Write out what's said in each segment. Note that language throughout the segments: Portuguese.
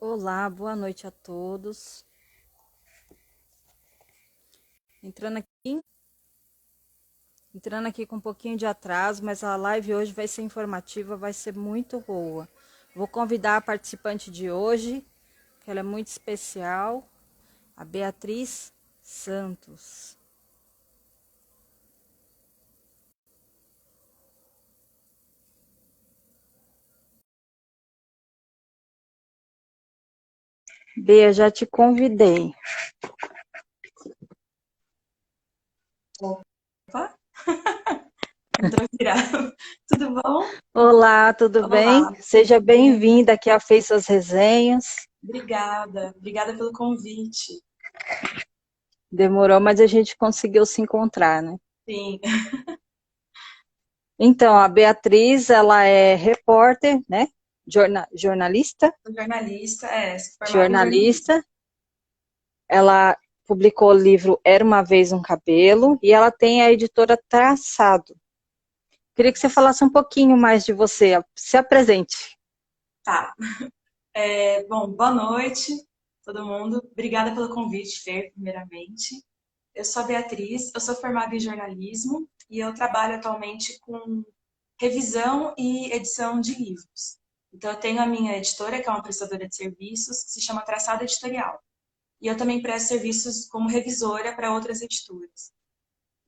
Olá, boa noite a todos. Entrando aqui, entrando aqui com um pouquinho de atraso, mas a live hoje vai ser informativa, vai ser muito boa. Vou convidar a participante de hoje, que ela é muito especial, a Beatriz Santos. Bea, já te convidei. Opa, entrou virado. Tudo bom? Olá, tudo bem? Olá, Seja tudo bem? bem-vinda aqui a Fez Suas Resenhas. Obrigada pelo convite. Demorou, mas a gente conseguiu se encontrar, né? Sim, Então, a Beatriz, ela é repórter, né? Jornalista, sou jornalista, sou formada em jornalismo. jornalista. Ela publicou o livro Era uma Vez um Cabelo e ela tem a editora Traçado. Queria que você falasse um pouquinho mais de você. Se apresente. Tá. Bom, boa noite, todo mundo. Obrigada pelo convite, Fer, primeiramente. Eu sou a Beatriz, eu sou formada em jornalismo e eu trabalho atualmente com revisão e edição de livros. Então, eu tenho a minha editora, que é uma prestadora de serviços, que se chama Traçado Editorial. E eu também presto serviços como revisora para outras editoras.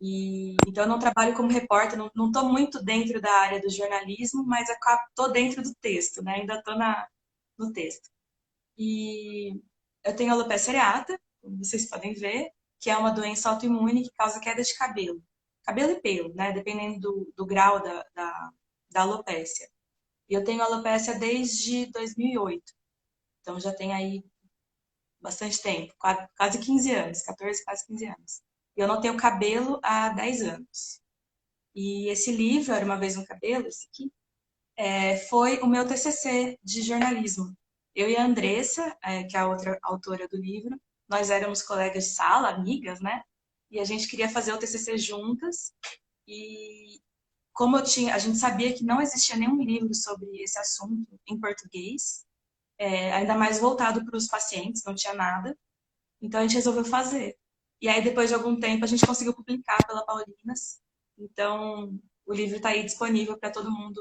Então, eu não trabalho como repórter, não estou muito dentro da área do jornalismo, mas estou dentro do texto, né? Ainda estou no texto. E eu tenho alopecia areata, como vocês podem ver, que é uma doença autoimune que causa queda de cabelo. Cabelo e pelo, né? Dependendo do grau da alopecia. E eu tenho alopecia desde 2008. Então, já tem aí bastante tempo, quase 15 anos, 14, quase 15 anos. E eu não tenho cabelo há 10 anos. E esse livro, Era uma Vez um Cabelo, esse aqui, foi o meu TCC de jornalismo. Eu e a Andressa, que é a outra autora do livro, nós éramos colegas de sala, amigas, né? E a gente queria fazer o TCC juntas. E como a gente sabia que não existia nenhum livro sobre esse assunto em português, ainda mais voltado para os pacientes, não tinha nada. Então a gente resolveu fazer. E aí, depois de algum tempo, a gente conseguiu publicar pela Paulinas. Então, o livro está aí disponível para todo mundo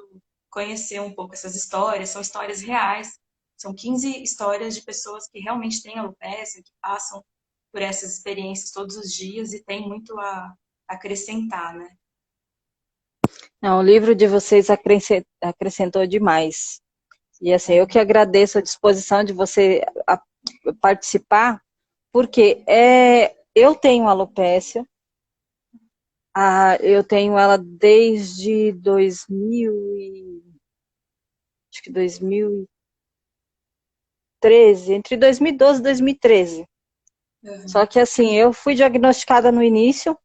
conhecer um pouco essas histórias. São histórias reais. São 15 histórias de pessoas que realmente têm alopecia, que passam por essas experiências todos os dias e tem muito a acrescentar, né? Não, o livro de vocês acrescentou demais. E assim, eu que agradeço a disposição de você participar, porque eu tenho alopecia. Eu tenho ela desde 2013, entre 2012 e 2013. Só Uhum. que assim, eu fui diagnosticada no início,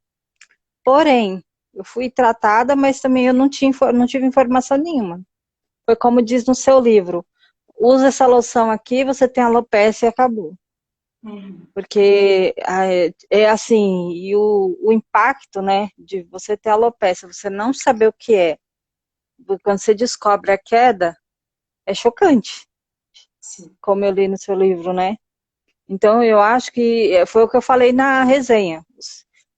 porém, eu fui tratada, mas também eu não tive informação nenhuma. Foi como diz no seu livro, usa essa loção aqui, você tem alopecia e acabou. Uhum. Porque é assim, e o impacto, né, de você ter alopecia, você não saber o que é, quando você descobre a queda, é chocante, Sim. como eu li no seu livro, né? Então, eu acho que foi o que eu falei na resenha.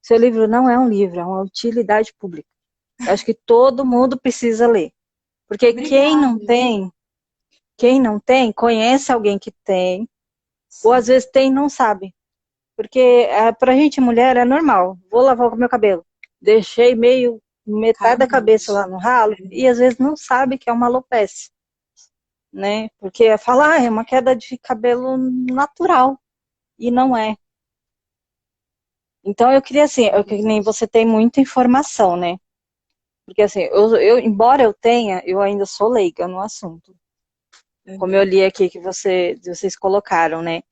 Seu livro não é um livro, é uma utilidade pública. Eu acho que todo mundo precisa ler. Porque Obrigada. quem não tem, conhece alguém que tem, ou às Sim. vezes tem e não sabe. Porque pra gente mulher é normal. Vou lavar o meu cabelo. Deixei metade Cai da um cabeça monte. lá no ralo e às vezes não sabe que é uma alopecia, né? Porque fala, é uma queda de cabelo natural e não é. Então eu queria assim, que nem você tem muita informação, né? Porque assim, embora eu tenha, eu ainda sou leiga no assunto. Como eu Uhum. li aqui que vocês colocaram, né?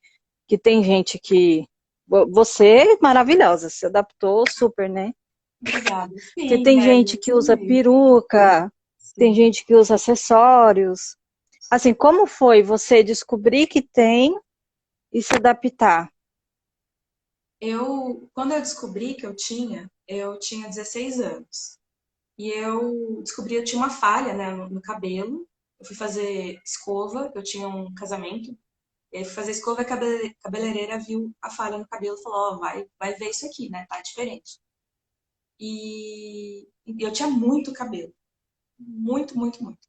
Que tem gente que você é maravilhosa, se adaptou super, né? Obrigada. Porque Sim, tem gente que isso usa mesmo. peruca, tem Sim. gente que usa acessórios. Assim, como foi você descobrir que tem e se adaptar? Quando eu descobri que eu tinha 16 anos. E eu descobri que eu tinha uma falha, né, no cabelo. Eu fui fazer escova, eu tinha um casamento E aí fui fazer escova e a cabeleireira viu a falha no cabelo e falou, ó, vai ver isso aqui, né? Tá diferente. E eu tinha muito cabelo. Muito, muito, muito.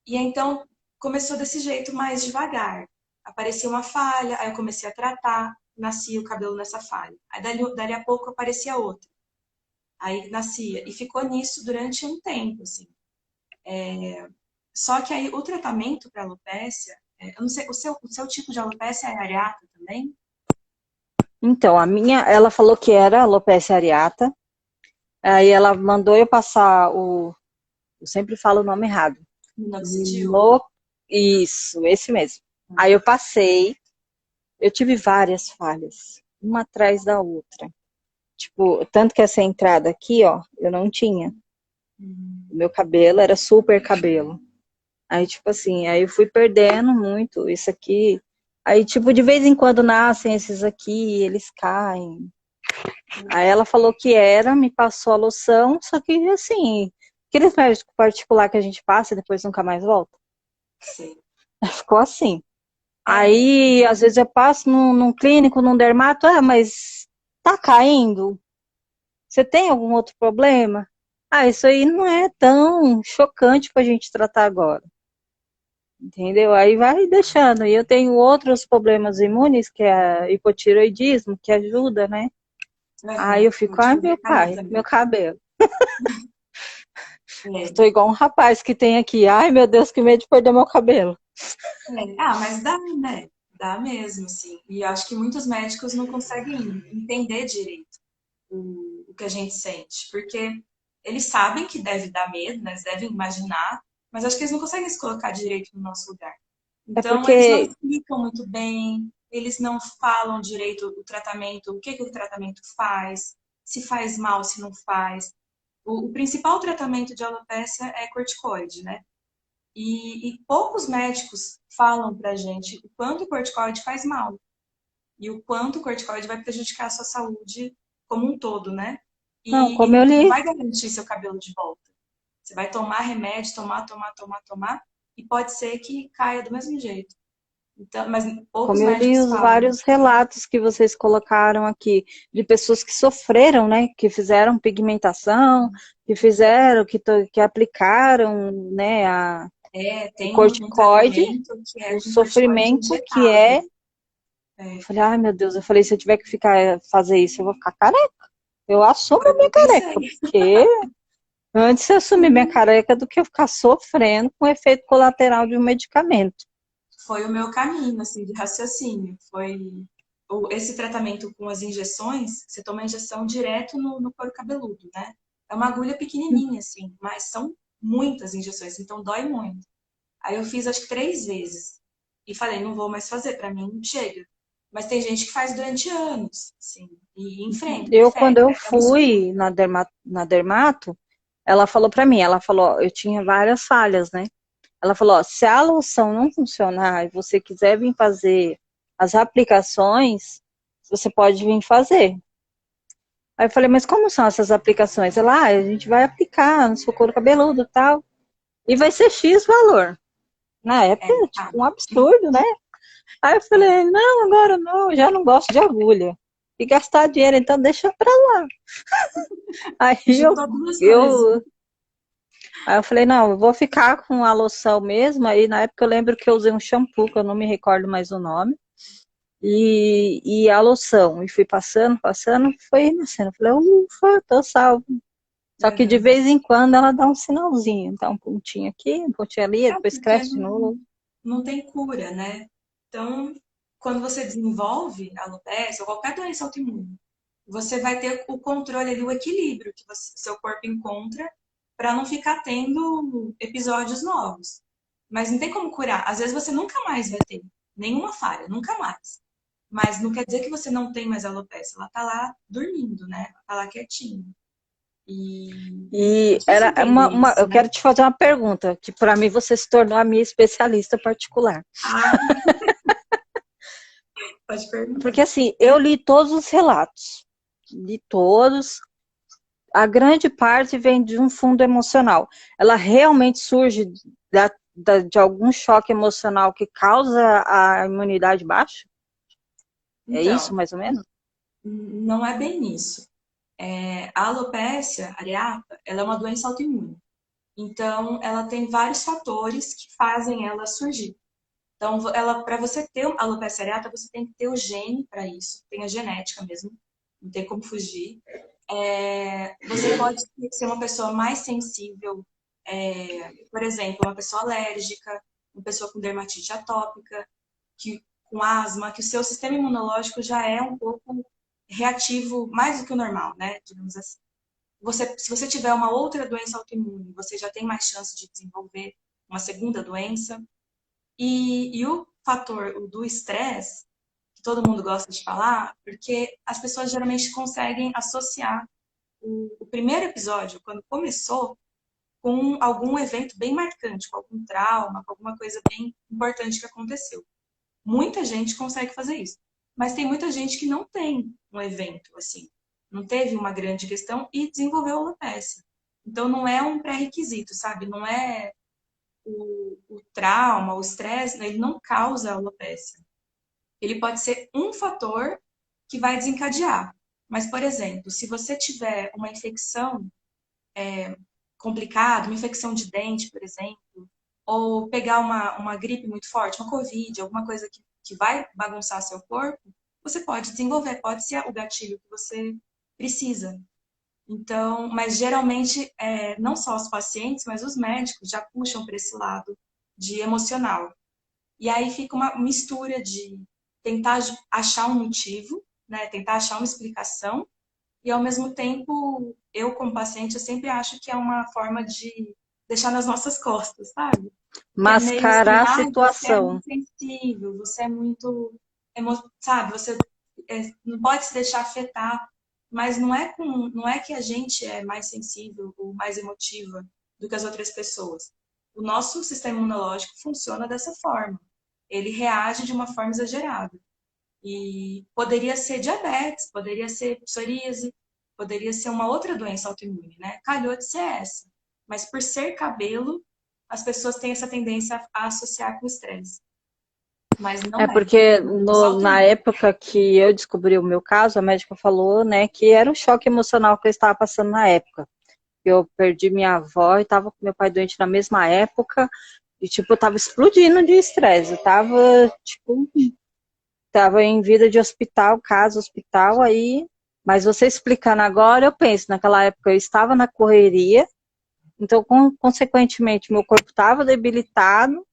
E então começou desse jeito mais devagar. Aparecia uma falha, aí eu comecei a tratar, nascia o cabelo nessa falha. Aí dali a pouco aparecia outra. Aí nascia. E ficou nisso durante um tempo, assim. Só que aí o tratamento para alopecia, eu não sei, o seu tipo de alopecia é areata também? Então, a minha, ela falou que era alopecia areata. Aí ela mandou eu passar eu sempre falo o nome errado. Minoxidil? No, isso, esse mesmo. Aí eu passei, eu tive várias falhas, uma atrás da outra. Tipo, tanto que essa entrada aqui, ó, eu não tinha. O meu cabelo era super cabelo. Aí, tipo assim, aí eu fui perdendo muito isso aqui. Aí, tipo, de vez em quando nascem esses aqui, eles caem. Aí ela falou que era, me passou a loção, só que assim, aqueles médicos particular que a gente passa e depois nunca mais volta. Sim. Ficou assim. É, Aí, às vezes eu passo num clínico, num dermato, mas tá caindo? Você tem algum outro problema? Ah, isso aí não é tão chocante pra gente tratar agora. Entendeu? Aí vai deixando. E eu tenho outros problemas imunes, que é hipotireoidismo, que ajuda, né? Aí eu vou fico, te ai fazer meu cair pai, meu também. cabelo. É, Estou igual um rapaz que tem aqui. Ai meu Deus, que medo de perder meu cabelo. mas dá, né? Dá mesmo, assim. E acho que muitos médicos não conseguem entender direito o que a gente sente, porque eles sabem que deve dar medo, né? Eles devem imaginar, mas acho que eles não conseguem se colocar direito no nosso lugar. É Então, porque, eles não explicam muito bem, eles não falam direito o tratamento, o que que o tratamento faz, se faz mal, se não faz. O principal tratamento de alopecia é corticoide, né? E poucos médicos falam pra gente o quanto o corticoide faz mal e o quanto o corticoide vai prejudicar a sua saúde como um todo, né? não, E como eu não li, vai garantir seu cabelo de volta. Você vai tomar remédio, tomar, e pode ser que caia do mesmo jeito. Então, mas poucos como eu li médicos os falam. vários relatos que vocês colocaram aqui, de pessoas que sofreram, né? Que fizeram pigmentação, que fizeram, que aplicaram, né? O Tem um corticoide, tratamento que é o com corticoide sofrimento que é. injetável. Eu É, falei, ai meu Deus, eu falei, se eu tiver que fazer isso, eu vou ficar careca. Eu assumo foi a o que minha eu pensei. careca, porque antes eu assumir minha careca do que eu ficar sofrendo com o efeito colateral de um medicamento. Foi o meu caminho, assim, de raciocínio. Foi esse tratamento com as injeções, você toma a injeção direto no couro cabeludo, né? É uma agulha pequenininha, assim, mas são muitas injeções, então dói muito. Aí eu fiz acho que 3 vezes. E falei, não vou mais fazer, pra mim chega. Mas tem gente que faz durante anos, assim, e enfrenta, Eu, quando prefere. eu É uma escolha. fui na dermato, ela falou pra mim, ela falou, eu tinha várias falhas, né? Ela falou, ó, se a loção não funcionar e você quiser vir fazer as aplicações, você pode vir fazer. Aí eu falei, mas como são essas aplicações? Ela, a gente vai aplicar no seu couro cabeludo e tal, e vai ser X valor. Na época, É, tipo, um absurdo, né? Aí eu falei, não, agora não, eu já não gosto de agulha. E gastar dinheiro, então deixa pra lá. Aí eu, juntou duas coisas. eu, aí eu falei, não, eu vou ficar com a loção mesmo. Aí na época eu lembro que eu usei um shampoo, que eu não me recordo mais o nome. E a loção. E fui passando, foi nascendo. Eu falei, ufa, tô salvo. Só que de Uhum. vez em quando ela dá um sinalzinho. Dá um pontinho aqui, um pontinho ali, É depois porque cresce de não, novo. não tem cura, né? Então, quando você desenvolve alopecia ou qualquer doença autoimune, você vai ter o controle ali, o equilíbrio que seu corpo encontra para não ficar tendo episódios novos. Mas não tem como curar. Às vezes você nunca mais vai ter nenhuma falha, nunca mais. Mas não quer dizer que você não tem mais alopecia. Ela tá lá dormindo, né? Ela tá lá quietinha. E é E difícil era entender eu isso, né? quero te fazer uma pergunta, que para mim você se tornou a minha especialista particular. Ah, pode perguntar. Porque assim, eu li todos os relatos, li todos, a grande parte vem de um fundo emocional. Ela realmente surge de algum choque emocional que causa a imunidade baixa? É isso, Então, mais ou menos? não é bem isso. A alopecia areata, ela é uma doença autoimune. Então, ela tem vários fatores que fazem ela surgir. Então, ela, para você ter alopecia areata, você tem que ter o gene para isso, tem a genética mesmo, não tem como fugir. Você pode ser uma pessoa mais sensível, por exemplo, uma pessoa alérgica, uma pessoa com dermatite atópica, com asma, que o seu sistema imunológico já é um pouco reativo, mais do que o normal, né? Digamos assim. Se você tiver uma outra doença autoimune, você já tem mais chance de desenvolver uma segunda doença. E o fator do estresse, que todo mundo gosta de falar, porque as pessoas geralmente conseguem associar o primeiro episódio, quando começou, com algum evento bem marcante, com algum trauma, com alguma coisa bem importante que aconteceu. Muita gente consegue fazer isso. Mas tem muita gente que não tem um evento assim, não teve uma grande questão e desenvolveu alopecia. Então não é um pré-requisito, sabe? Não é o trauma, o estresse, né? Ele não causa alopecia. Ele pode ser um fator que vai desencadear. Mas, por exemplo, se você tiver uma infecção complicada, uma infecção de dente, por exemplo, ou pegar uma gripe muito forte, uma Covid, alguma coisa que vai bagunçar seu corpo, você pode desenvolver, pode ser o gatilho que você precisa. Então, mas geralmente, não só os pacientes, mas os médicos já puxam para esse lado de emocional. E aí fica uma mistura de tentar achar um motivo, né, tentar achar uma explicação, e ao mesmo tempo, eu como paciente, eu sempre acho que é uma forma de deixar nas nossas costas, sabe? Que é meio assim, Mascarar a ai, você é situação. muito sensível, você é muito, sabe, você não pode se deixar afetar, mas não é que a gente é mais sensível ou mais emotiva do que as outras pessoas. O nosso sistema imunológico funciona dessa forma. Ele reage de uma forma exagerada. E poderia ser diabetes, poderia ser psoríase, poderia ser uma outra doença autoimune, né? Calhou de ser essa. Mas por ser cabelo, as pessoas têm essa tendência a associar com estresse. Mas É não é. porque É uma doença na autoimune. época que eu descobri o meu caso, a médica falou, né, que era um choque emocional que eu estava passando na época. Eu perdi minha avó e estava com meu pai doente na mesma época e, tipo, eu tava explodindo de estresse. Eu tava, tipo, tava em vida de hospital, casa, hospital, aí... Mas você explicando agora, eu penso, naquela época eu estava na correria, então, consequentemente, meu corpo estava debilitado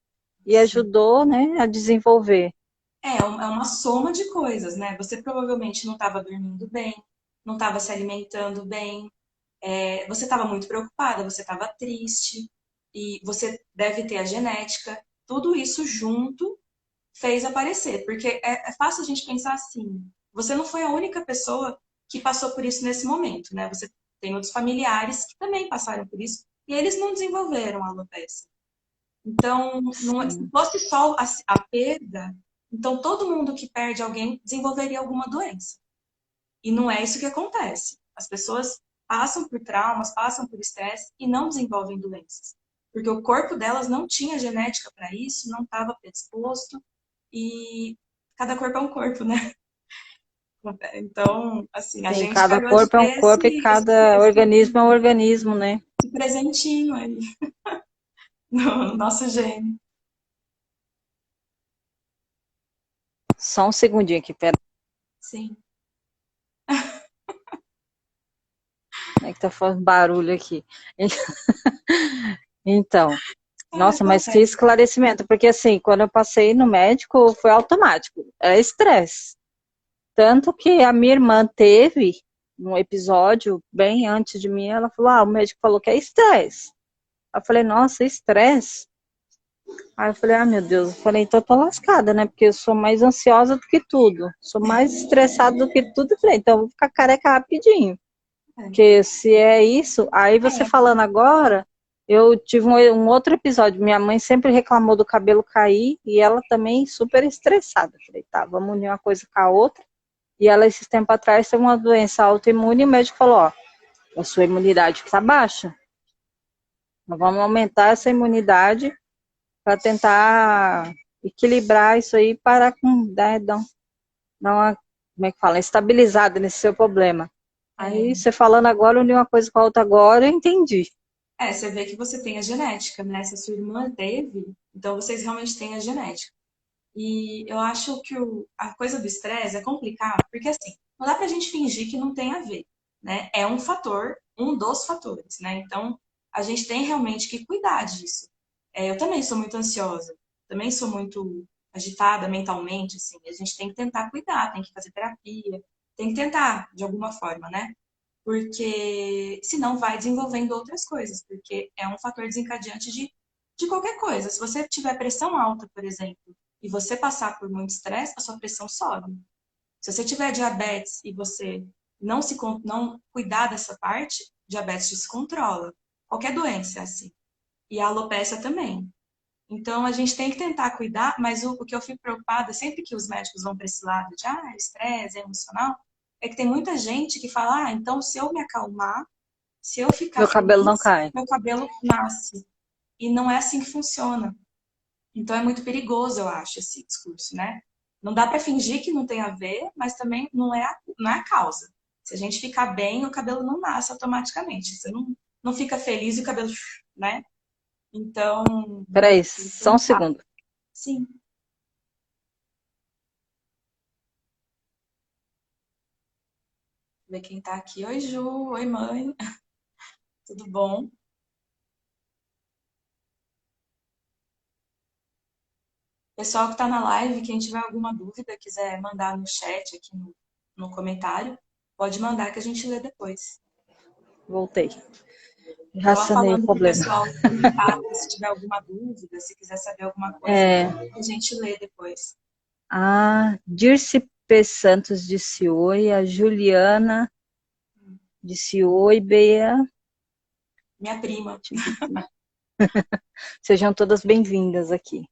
e Sim. ajudou, né, a desenvolver. É uma soma de coisas, né? Você provavelmente não estava dormindo bem, não estava se alimentando bem, você estava muito preocupada, você estava triste, e você deve ter a genética. Tudo isso junto fez aparecer, porque é fácil a gente pensar assim, você não foi a única pessoa que passou por isso nesse momento, né? Você tem outros familiares que também passaram por isso e eles não desenvolveram a alopecia. Então, não, se Sim. fosse só a perda, então todo mundo que perde alguém desenvolveria alguma doença. E não é isso que acontece. As pessoas passam por traumas, passam por estresse e não desenvolvem doenças. Porque o corpo delas não tinha genética para isso, não estava predisposto e cada corpo é um corpo, né? Então, assim, a Sim, gente cada calhou de corpo é um ter corpo e cada organismo é um organismo, né? esse presentinho aí no nosso gene. Só um segundinho aqui, pera. Sim. É que tá fazendo barulho aqui. Então, Ah, nossa, mas que acontece. esclarecimento, porque assim, quando eu passei no médico, foi automático, é estresse. Tanto que a minha irmã teve um episódio bem antes de mim, ela falou, o médico falou que é estresse. Eu falei, nossa, estresse? Aí eu falei, meu Deus, eu falei, então eu tô lascada, né? Porque eu sou mais ansiosa do que tudo, sou mais estressada do que tudo. Eu falei, então eu vou ficar careca rapidinho. Porque se é isso, aí você É, falando agora, eu tive um outro episódio. Minha mãe sempre reclamou do cabelo cair e ela também super estressada. Eu falei, tá, vamos unir uma coisa com a outra. E ela, esses tempos atrás, teve uma doença autoimune e o médico falou, a sua imunidade está baixa. Nós vamos aumentar essa imunidade para tentar equilibrar isso aí, parar com, né, dar uma, como é que fala, estabilizada nesse seu problema. Aí É, você falando agora, unir uma coisa com a outra agora, eu entendi. você vê que você tem a genética, né? Se a sua irmã teve, então vocês realmente têm a genética. E eu acho que a coisa do estresse é complicado, porque assim, não dá pra gente fingir que não tem a ver, né? É um fator, um dos fatores, né? Então, a gente tem realmente que cuidar disso. Eu também sou muito ansiosa, também sou muito agitada mentalmente, assim. A gente tem que tentar cuidar, tem que fazer terapia, tem que tentar, de alguma forma, né? Porque senão vai desenvolvendo outras coisas, porque é um fator desencadeante de qualquer coisa. Se você tiver pressão alta, por exemplo, e você passar por muito estresse, a sua pressão sobe. Se você tiver diabetes e você não cuidar dessa parte, diabetes descontrola. Qualquer doença é assim. E a alopecia também. Então, a gente tem que tentar cuidar, mas o que eu fico preocupada, sempre que os médicos vão para esse lado de estresse, emocional, é que tem muita gente que fala, então se eu me acalmar, se eu ficar Meu cabelo não feliz, cai. meu cabelo nasce. E não é assim que funciona. Então é muito perigoso, eu acho, esse discurso, né? Não dá para fingir que não tem a ver, mas também não é a causa. Se a gente ficar bem, o cabelo não nasce automaticamente. Você não fica feliz e o cabelo, né? Então, Peraí, tem que só um tentar. segundo. Sim. Ver quem tá aqui. Oi, Ju. Oi, mãe. Tudo bom? Pessoal que está na live, quem tiver alguma dúvida, quiser mandar no chat aqui no comentário, pode mandar que a gente lê depois. Voltei. Já Vou sanei o falando para o problema. pessoal comentar se tiver alguma dúvida, se quiser saber alguma coisa, É, a gente lê depois. a Dirce P. Santos disse oi, a Juliana disse oi, Bea. Minha prima. Sejam todas bem-vindas aqui.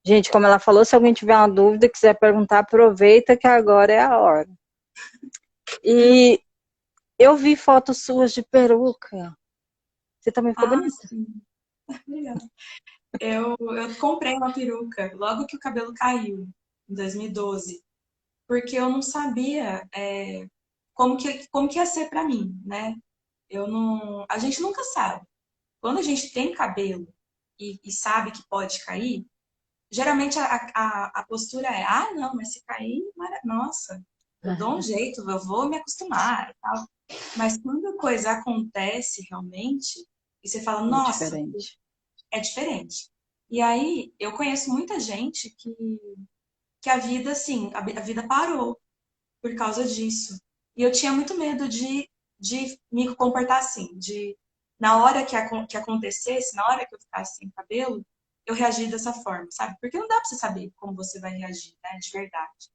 Gente, como ela falou, se alguém tiver uma dúvida, quiser perguntar, aproveita que agora é a hora. E eu vi fotos suas de peruca. Você também ficou Ah, bonita. sim. Obrigada. Eu comprei uma peruca logo que o cabelo caiu, em 2012, porque eu não sabia como que ia ser para mim, né? Eu não, a gente nunca sabe. Quando a gente tem cabelo e sabe que pode cair, geralmente a postura é, não, mas se cair, nossa, eu dou um jeito, eu vou me acostumar e tal. Mas quando a coisa acontece realmente, e você fala, É nossa, diferente. é diferente. E aí, eu conheço muita gente que a vida, assim, a vida parou por causa disso. E eu tinha muito medo de me comportar assim, de na hora que acontecesse, na hora que eu ficasse sem cabelo, eu reagir dessa forma, sabe? Porque não dá pra você saber como você vai reagir, né, de verdade.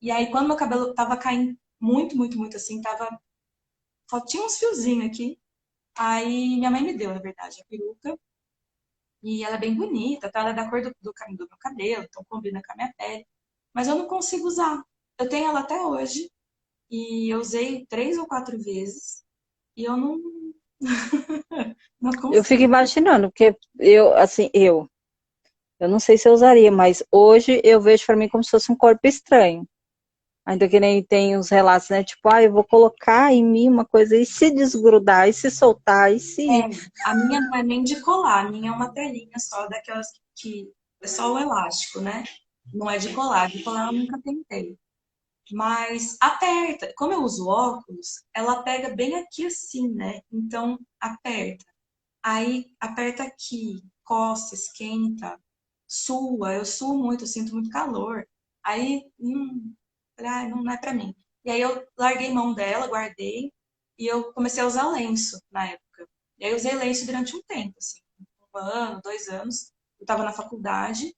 E aí, quando meu cabelo tava caindo muito, muito, muito assim, só tinha uns fiozinhos aqui. Aí minha mãe me deu, na verdade, a peruca. E ela é bem bonita, tá? Ela é da cor do meu cabelo, então combina com a minha pele. Mas eu não consigo usar. Eu tenho ela até hoje e eu usei 3 ou 4 vezes e eu não Eu fico consigo. imaginando, porque eu não sei se eu usaria, mas hoje eu vejo para mim como se fosse um corpo estranho. Ainda que nem tem os relatos, né? Tipo, eu vou colocar em mim uma coisa e se desgrudar, e se soltar, e É, se. a minha não é nem de colar, a minha é uma telinha só, daquelas que é só o elástico, né? Não é de colar eu nunca tentei. Mas aperta. Como eu uso óculos, ela pega bem aqui assim, né? Então aperta. Aí aperta aqui, coça, esquenta, sua. Eu suo muito, eu sinto muito calor. Aí, falei, não é pra mim. E aí eu larguei mão dela, guardei, e eu comecei a usar lenço na época. E aí eu usei lenço durante um tempo, assim, 1 ano, 2 anos. Eu tava na faculdade,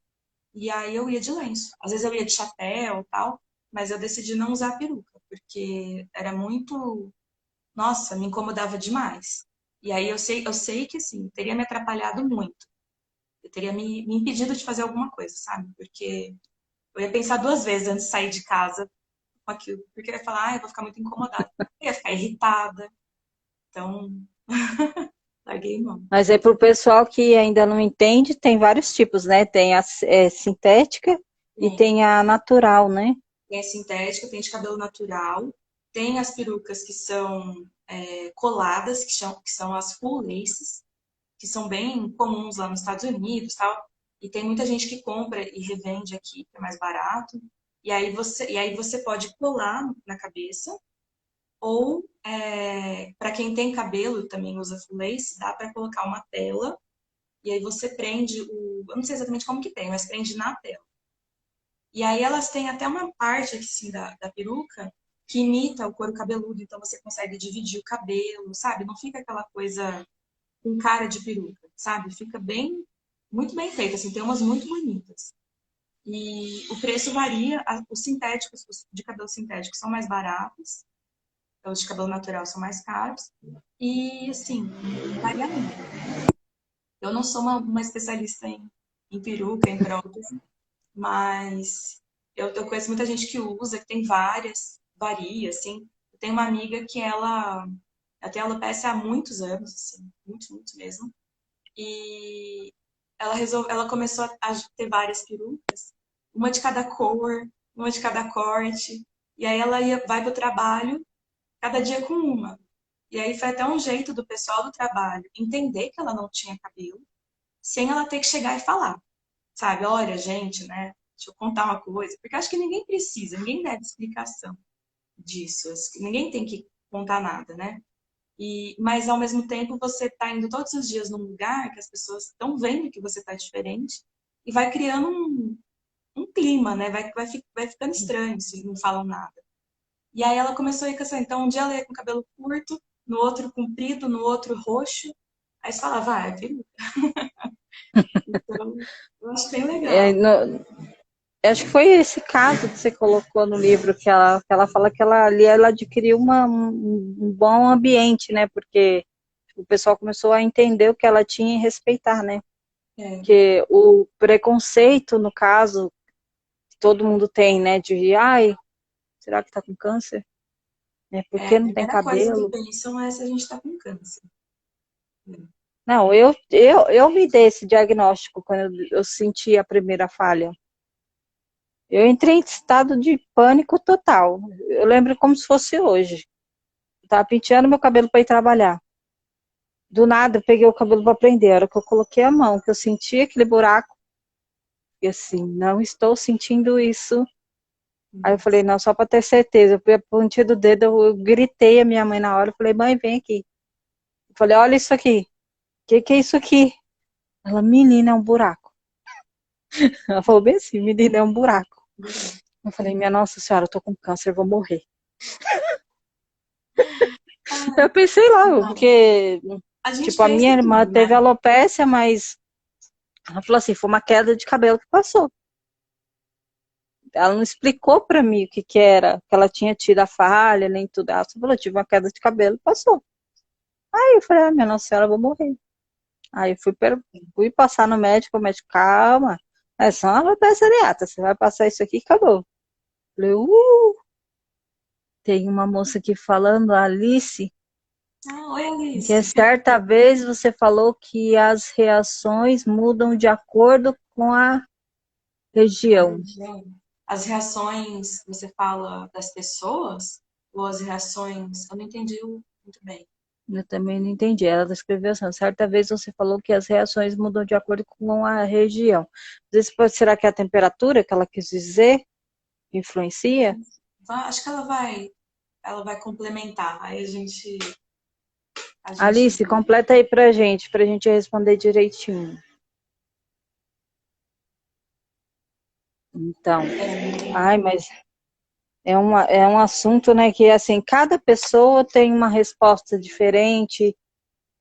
e aí eu ia de lenço. Às vezes eu ia de chapéu e tal, mas eu decidi não usar peruca, porque era muito, nossa, me incomodava demais. E aí eu sei que assim, teria me atrapalhado muito. Eu teria me impedido de fazer alguma coisa, sabe? Porque eu ia pensar 2 vezes antes de sair de casa com aquilo. Porque eu ia falar, eu vou ficar muito incomodada. Eu ia ficar irritada. Então, larguei mão. Mas é para o pessoal que ainda não entende, tem vários tipos, né? Tem a sintética e Tem, tem a natural, né? tem a sintética, tem de cabelo natural, tem as perucas que são coladas, que são as full laces, que são bem comuns lá nos Estados Unidos, tal. E tem muita gente que compra e revende aqui, que é mais barato. E aí você pode colar na cabeça, ou para quem tem cabelo e também usa full lace, dá para colocar uma tela, e aí você prende eu não sei exatamente como que tem, mas prende na tela. E aí elas têm até uma parte aqui, assim, da peruca que imita o couro cabeludo, então você consegue dividir o cabelo, sabe? Não fica aquela coisa com cara de peruca, sabe? Fica bem, muito bem feito, assim, tem umas muito bonitas. E o preço varia, os sintéticos, os de cabelo sintético são mais baratos, os de cabelo natural são mais caros, e assim, varia muito. Eu não sou uma especialista em peruca, em prótese, mas eu conheço muita gente que usa, que tem várias, varia, assim. Eu tenho uma amiga que ela tem alopecia há muitos anos, assim, muitos, muitos mesmo. E ela começou a ter várias perucas, uma de cada cor, uma de cada corte. E aí ela vai pro trabalho, cada dia com uma. E aí foi até um jeito do pessoal do trabalho entender que ela não tinha cabelo, sem ela ter que chegar e falar, sabe? Olha, gente, né? Deixa eu contar uma coisa. Porque acho que ninguém precisa, ninguém deve explicação disso. Ninguém tem que contar nada, né? Mas ao mesmo tempo você está indo todos os dias num lugar que as pessoas estão vendo que você está diferente e vai criando um clima, né? Vai ficando estranho se não falam nada. E aí ela começou a ir com essa. Então um dia ela ia com cabelo curto, no outro comprido, no outro roxo. Aí você falava, ah, é peruca. Então, eu acho bem É, legal. acho que foi esse caso que você colocou no livro, que ela fala que ela ali ela adquiriu um bom ambiente, né? Porque o pessoal começou a entender o que ela tinha e respeitar, né? É, Porque o preconceito, no caso, que todo mundo tem, né? De, ai, será que tá com câncer? É a porque não tem primeira coisa que cabelo? pensam é se a gente está com câncer. Não, eu me dei esse diagnóstico quando eu senti a primeira falha. Eu entrei em estado de pânico total. Eu lembro como se fosse hoje. Eu tava penteando meu cabelo para ir trabalhar. Do nada, eu peguei o cabelo para prender. A hora que eu coloquei a mão, que eu senti aquele buraco, e assim, não estou sentindo isso. Aí eu falei, não, só para ter certeza. Eu fui a pontinha do dedo, eu gritei a minha mãe na hora. Eu falei, mãe, vem aqui. Eu falei, olha isso aqui. O que é isso aqui? Ela, menina, é um buraco. Ela falou bem assim, menina, é um buraco. Eu falei, minha Nossa Senhora, eu tô com câncer, vou morrer. Ah, Eu pensei lá, não. porque, A gente tipo, a pensa minha irmã tudo, teve né? alopecia, mas ela falou assim, foi uma queda de cabelo que passou. Ela não explicou pra mim o que que era, que ela tinha tido a falha, nem tudo. Ela só falou, tive uma queda de cabelo e passou. Aí eu falei, minha Nossa Senhora, eu vou morrer. Aí eu fui passar no médico, o médico, calma, é só uma alopecia areata, você vai passar isso aqui e acabou. Eu falei, tem uma moça aqui falando, a Alice, Ah, oi, que Alice. certa vez você falou que as reações mudam de acordo com a A região. região. As reações, você fala das pessoas? Ou as reações. Eu não entendi muito bem. Eu também não entendi. Ela descreveu assim, certa vez você falou que as reações mudam de acordo com a região. Será que é a temperatura que ela quis dizer influencia? Acho que ela vai complementar. Aí a gente Alice, vê. completa aí pra gente responder direitinho. Então, ai, mas é um assunto, né, que assim, cada pessoa tem uma resposta diferente,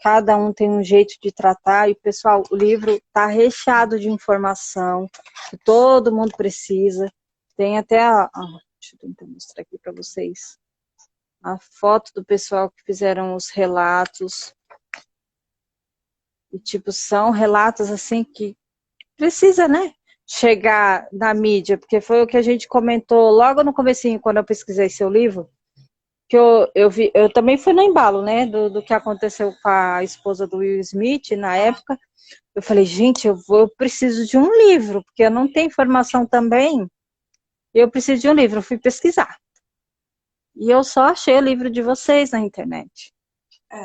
cada um tem um jeito de tratar, e pessoal, o livro está recheado de informação que todo mundo precisa. Tem até deixa eu tentar mostrar aqui para vocês a foto do pessoal que fizeram os relatos. E tipo, são relatos assim que precisa, né? Chegar na mídia, porque foi o que a gente comentou logo no comecinho, quando eu pesquisei seu livro. que eu vi, eu também fui no embalo, né, do que aconteceu com a esposa do Will Smith na época. Eu falei, gente, eu preciso de um livro, porque eu não tenho informação também. Eu preciso de um livro. Eu fui pesquisar. E eu só achei o livro de vocês na internet.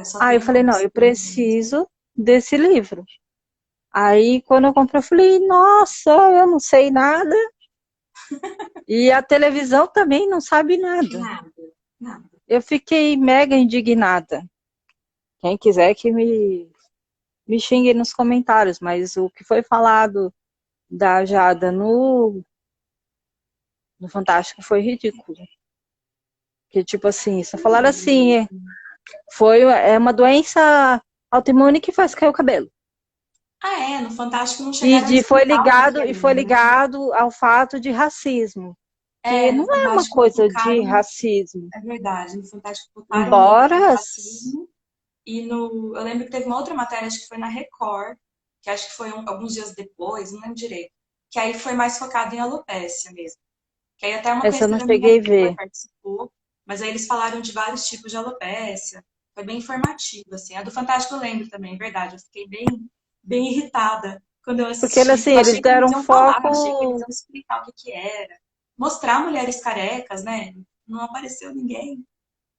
Só Aí eu tem falei, não, nosso. eu preciso desse livro. Aí quando eu comprei, eu falei, nossa, eu não sei nada. E a televisão também não sabe nada. Nada, nada. Eu fiquei mega indignada. Quem quiser que me xingue nos comentários, mas o que foi falado da Jada no Fantástico foi ridículo. Que tipo assim, só falaram assim, é uma doença autoimune que faz cair o cabelo. No Fantástico não chegaram a explicar o que que E era, foi né? ligado ao fato de racismo, que No não é uma Fantástico coisa de focaram, racismo. é verdade, no Fantástico focaram no Embora racismo e no. Eu lembro que teve uma outra matéria, acho que foi na Record, que acho que foi alguns dias depois, não lembro direito, que aí foi mais focado em alopécia mesmo. Que aí até uma essa eu não conhecida minha cheguei a ver. participou, mas aí eles falaram de vários tipos de alopécia. Foi bem informativo, assim. A do Fantástico eu lembro também, é verdade. Eu fiquei bem irritada quando eu Porque assisti, assim, porque eu eles achei que eles deram iam falar, achei que eles foco. iam explicar o que que era. Mostrar mulheres carecas, né? Não apareceu ninguém.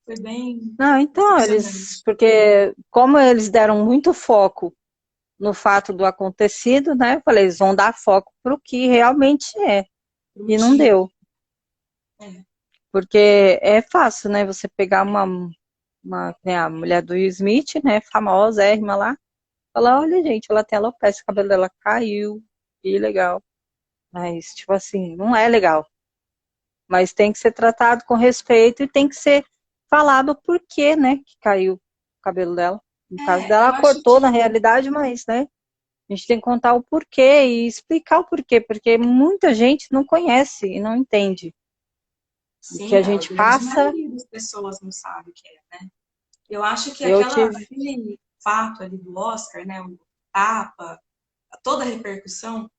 Foi bem Não, então, eles. decepcionante. Porque como eles deram muito foco no fato do acontecido, né? Eu falei, eles vão dar foco para o que realmente é. O E não motivo. deu. É. Porque é fácil, né? Você pegar né, a mulher do Will Smith, né? Famosa, érrima lá. Falar, olha, gente, ela tem alopecia, o cabelo dela caiu. Que legal. Mas, tipo assim, não é legal. Mas tem que ser tratado com respeito e tem que ser falado o porquê, né? Que caiu o cabelo dela. No caso dela, Eu ela acho cortou na que realidade, mas, né? A gente tem que contar o porquê e explicar o porquê, porque muita gente não conhece e não entende o que a sim, a gente grande passa. maioria das pessoas não sabe o que é, né? Eu acho que Eu tive. aquele fato ali do Oscar, né, o tapa, toda a repercussão,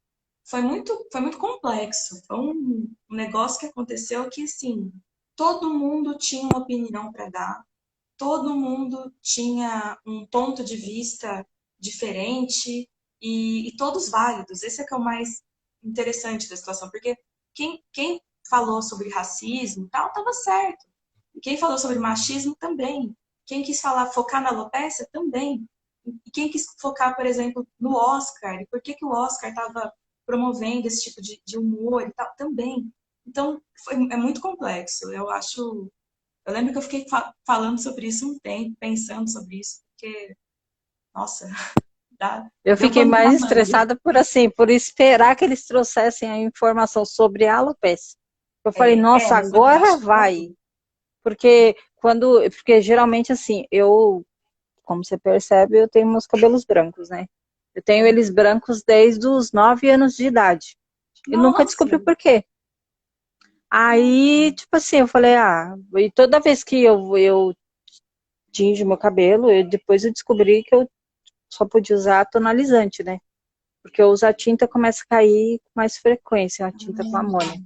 foi muito complexo. Foi um negócio que aconteceu que, assim, todo mundo tinha uma opinião para dar, todo mundo tinha um ponto de vista diferente e todos válidos. Esse é que é o mais interessante da situação, porque quem falou sobre racismo tal, estava certo. E quem falou sobre machismo também. Quem quis falar, focar na alopecia também. E quem quis focar, por exemplo, no Oscar, e por que, que o Oscar estava promovendo esse tipo de humor e tal, também. Então, é muito complexo. Eu acho. Eu lembro que eu fiquei falando sobre isso um tempo, pensando sobre isso, porque, nossa, Eu deu fiquei pano pra mais manga. estressada por assim, por esperar que eles trouxessem a informação sobre a alopecia. Eu falei, nossa, No agora Fantástico faltou. vai. Porque geralmente assim, como você percebe, eu tenho meus cabelos brancos, né? Eu tenho eles brancos desde os 9 anos de idade. E nunca Nossa, descobri por quê. nossa. Aí, tipo assim, eu falei, e toda vez que eu tinjo meu cabelo, depois eu descobri que eu só podia usar tonalizante, né? Porque eu uso a tinta, começa a cair com mais frequência, a tinta com amônia.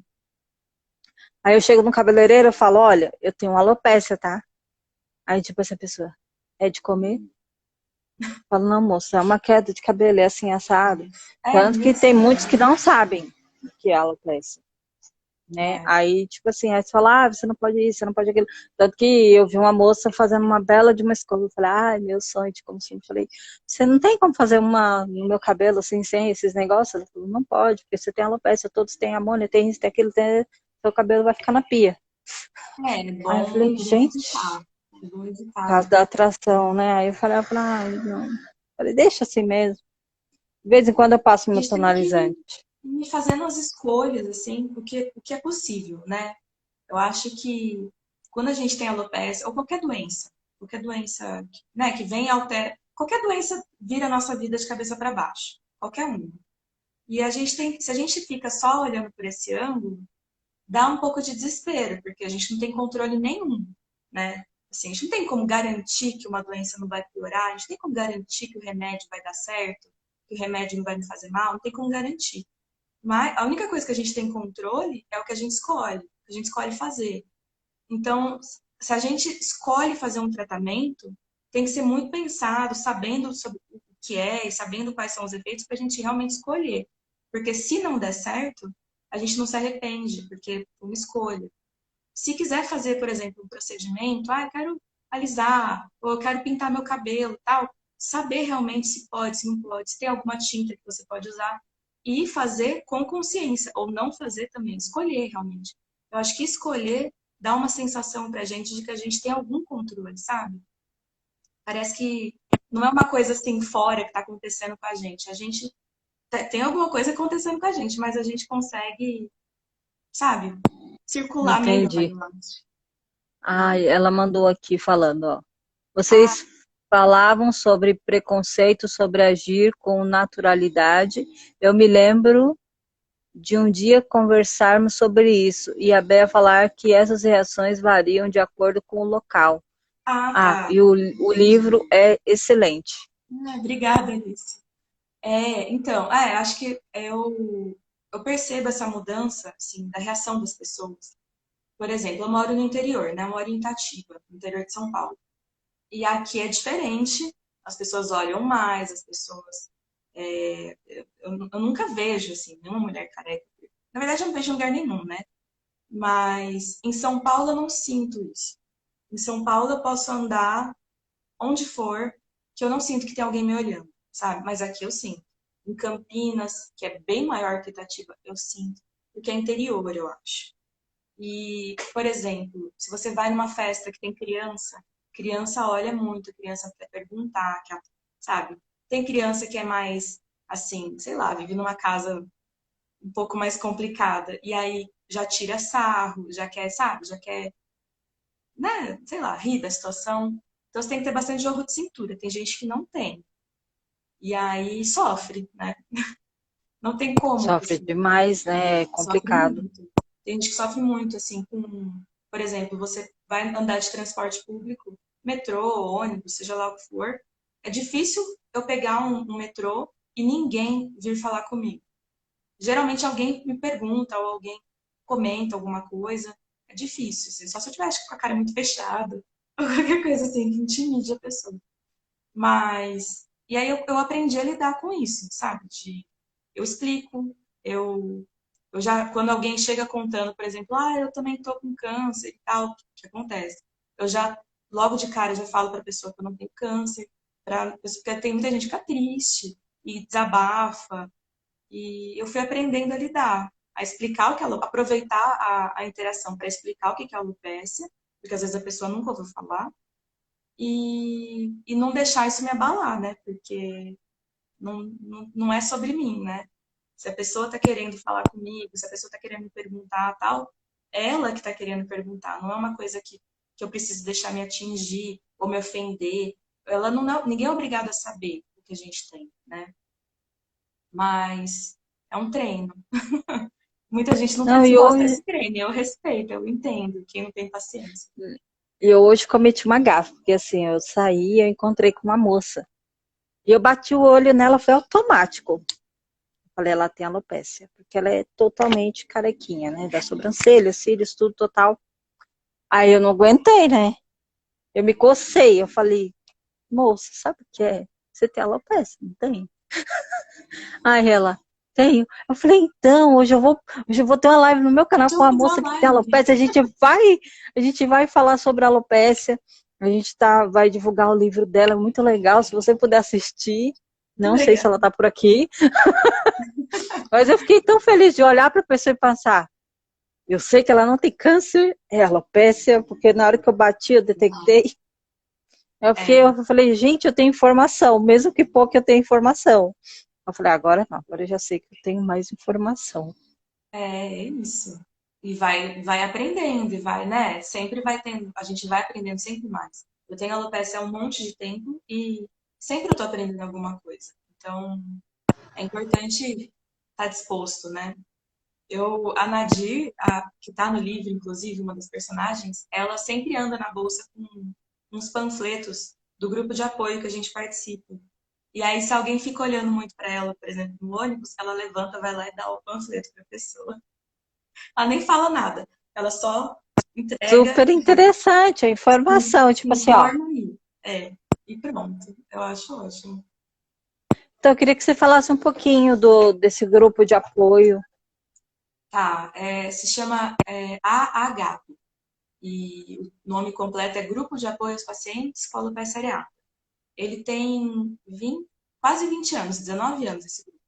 Aí eu chego no cabeleireiro, eu falo, olha, eu tenho uma alopécia, tá? Aí, tipo, essa pessoa, é de comer? Eu falo, não, moça, é uma queda de cabelo, é assim, assado. Tanto que tem Mesmo. muitos que não sabem o que é alopecia, né? É. Aí, tipo assim, aí você fala, você não pode isso, você não pode aquilo. Tanto que eu vi uma moça fazendo uma bela de uma escova, eu falei, meu sonho de consumo. Eu falei, você não tem como fazer uma no meu cabelo, assim, sem esses negócios? Ela falou, não pode, porque você tem alopecia, todos têm amônia, tem isso, tem aquilo, seu cabelo vai ficar na pia. É Aí eu falei, bom gente, evitar. É bom por evitar. causa da atração, né? Aí eu falei, não. Eu falei, deixa assim mesmo. De vez em quando eu passo A meu gente tem que tonalizante. ir fazendo as escolhas, assim, o que é possível, né? Eu acho que quando a gente tem alopecia, ou qualquer doença, né, que vem e altera, qualquer doença vira a nossa vida de cabeça para baixo, qualquer uma. E a gente tem, se a gente fica só olhando por esse ângulo, dá um pouco de desespero, porque a gente não tem controle nenhum, né? Assim, a gente não tem como garantir que uma doença não vai piorar, a gente não tem como garantir que o remédio vai dar certo, que o remédio não vai me fazer mal, não tem como garantir. Mas a única coisa que a gente tem controle é o que a gente escolhe fazer. Então, se a gente escolhe fazer um tratamento, tem que ser muito pensado, sabendo sobre o que é e sabendo quais são os efeitos para a gente realmente escolher. Porque se não der certo, a gente não se arrepende, porque foi uma escolha. Se quiser fazer, por exemplo, um procedimento, eu quero alisar, ou eu quero pintar meu cabelo, tal, saber realmente se pode, se não pode, se tem alguma tinta que você pode usar e fazer com consciência, ou não fazer também, escolher realmente. Eu acho que escolher dá uma sensação pra gente de que a gente tem algum controle, sabe? Parece que não é uma coisa assim fora que tá acontecendo com a gente. A gente tem alguma coisa acontecendo com a gente, mas a gente consegue, sabe, circular melhor, Entendi. eu acho. Ai, ela mandou aqui falando, ó. Ah, Vocês falavam sobre preconceito, sobre agir com naturalidade. Eu me lembro de um dia conversarmos sobre isso e a Bea falar que essas reações variam de acordo com o local. Ah, tá. e o livro é excelente. Obrigada, Alice. Então, acho que eu percebo essa mudança, assim, da reação das pessoas. Por exemplo, eu moro no interior, né? Eu moro em Itatiba, no interior de São Paulo. E aqui é diferente, as pessoas olham mais, as pessoas. Eu nunca vejo, assim, nenhuma mulher careca. Na verdade, eu não vejo em lugar nenhum, né? Mas em São Paulo eu não sinto isso. Em São Paulo eu posso andar onde for, que eu não sinto que tem alguém me olhando, sabe? Mas aqui eu sinto. Em Campinas, que é bem maior que Itatiba, eu sinto. Porque é interior, eu acho. E, por exemplo, se você vai numa festa que tem criança, criança olha muito, criança quer perguntar, quer, sabe? Tem criança que é mais, assim, sei lá, vive numa casa um pouco mais complicada, e aí já tira sarro, já quer, sabe? Já quer, né, sei lá, rir da situação. Então você tem que ter bastante jogo de cintura. Tem gente que não tem. E aí sofre, né? Não tem como, Sofre assim. demais, né? É Sofre complicado. muito. Tem gente que sofre muito, assim, com, por exemplo, você vai andar de transporte público, metrô, ônibus, seja lá o que for. É difícil eu pegar um metrô e ninguém vir falar comigo. Geralmente alguém me pergunta ou alguém comenta alguma coisa. É difícil, assim, só se eu tivesse com a cara muito fechada ou qualquer coisa assim que intimide a pessoa. Mas, e aí eu aprendi a lidar com isso, sabe? Eu explico, eu, eu já, quando alguém chega contando, por exemplo, eu também tô com câncer e tal, o que acontece? Eu já, logo de cara, já falo para a pessoa que eu não tenho câncer, porque tem muita gente que fica triste e desabafa, e eu fui aprendendo a lidar, a explicar o que ela, aproveitar a interação para explicar o que é alopecia, porque às vezes a pessoa nunca ouviu falar, e não deixar isso me abalar, né? Porque não é sobre mim, né? Se a pessoa está querendo falar comigo, se a pessoa está querendo me perguntar tal, ela que está querendo perguntar, não é uma coisa que eu preciso deixar me atingir ou me ofender. Ela não, ninguém é obrigado a saber o que a gente tem, né? Mas é um treino. Muita gente não está Não, disposta a esse treino, e eu respeito, eu entendo quem não tem paciência. eu hoje cometi uma gafe, porque assim, eu saí e eu encontrei com uma moça. E eu bati o olho nela, foi automático. Falei, ela tem alopecia, porque ela é totalmente carequinha, né? Da sobrancelha, cílios, tudo total. Aí eu não aguentei, né? Eu me cocei, eu falei, moça, sabe o que é? Você tem alopecia, não tem? Aí ela, tenho. Eu falei, então, hoje eu vou ter uma live no meu canal Eu com a fiz uma moça que tem live. alopecia. A gente vai falar sobre alopecia. A gente vai divulgar o livro dela, é muito legal. Se você puder assistir, não sei se Legal. ela tá por aqui, mas eu fiquei tão feliz de olhar para a pessoa e pensar, eu sei que ela não tem câncer, é alopecia, porque na hora que eu bati, eu detectei. É, Eu falei, gente, eu tenho informação, mesmo que pouco eu tenho informação. Eu falei, agora não, agora eu já sei que eu tenho mais informação. é isso. E vai aprendendo, e vai, né? Sempre vai tendo, a gente vai aprendendo sempre mais. Eu tenho alopecia há um monte de tempo e sempre eu tô aprendendo alguma coisa. Então, é importante estar disposto, né? A Nadir, que tá no livro, inclusive, uma das personagens, ela sempre anda na bolsa com uns panfletos do grupo de apoio que a gente participa. E aí, se alguém fica olhando muito para ela, por exemplo, no ônibus, ela levanta, vai lá e dá o panfleto para a pessoa. Ela nem fala nada. Ela só entrega Super interessante a informação, tipo e assim, ó. dorme aí. E pronto. Eu acho ótimo. Então, eu queria que você falasse um pouquinho desse grupo de apoio. Tá, se chama AAGAP. E o nome completo é Grupo de Apoio aos Pacientes com Alopecia Areata. Ele tem quase 20 anos, 19 anos esse grupo.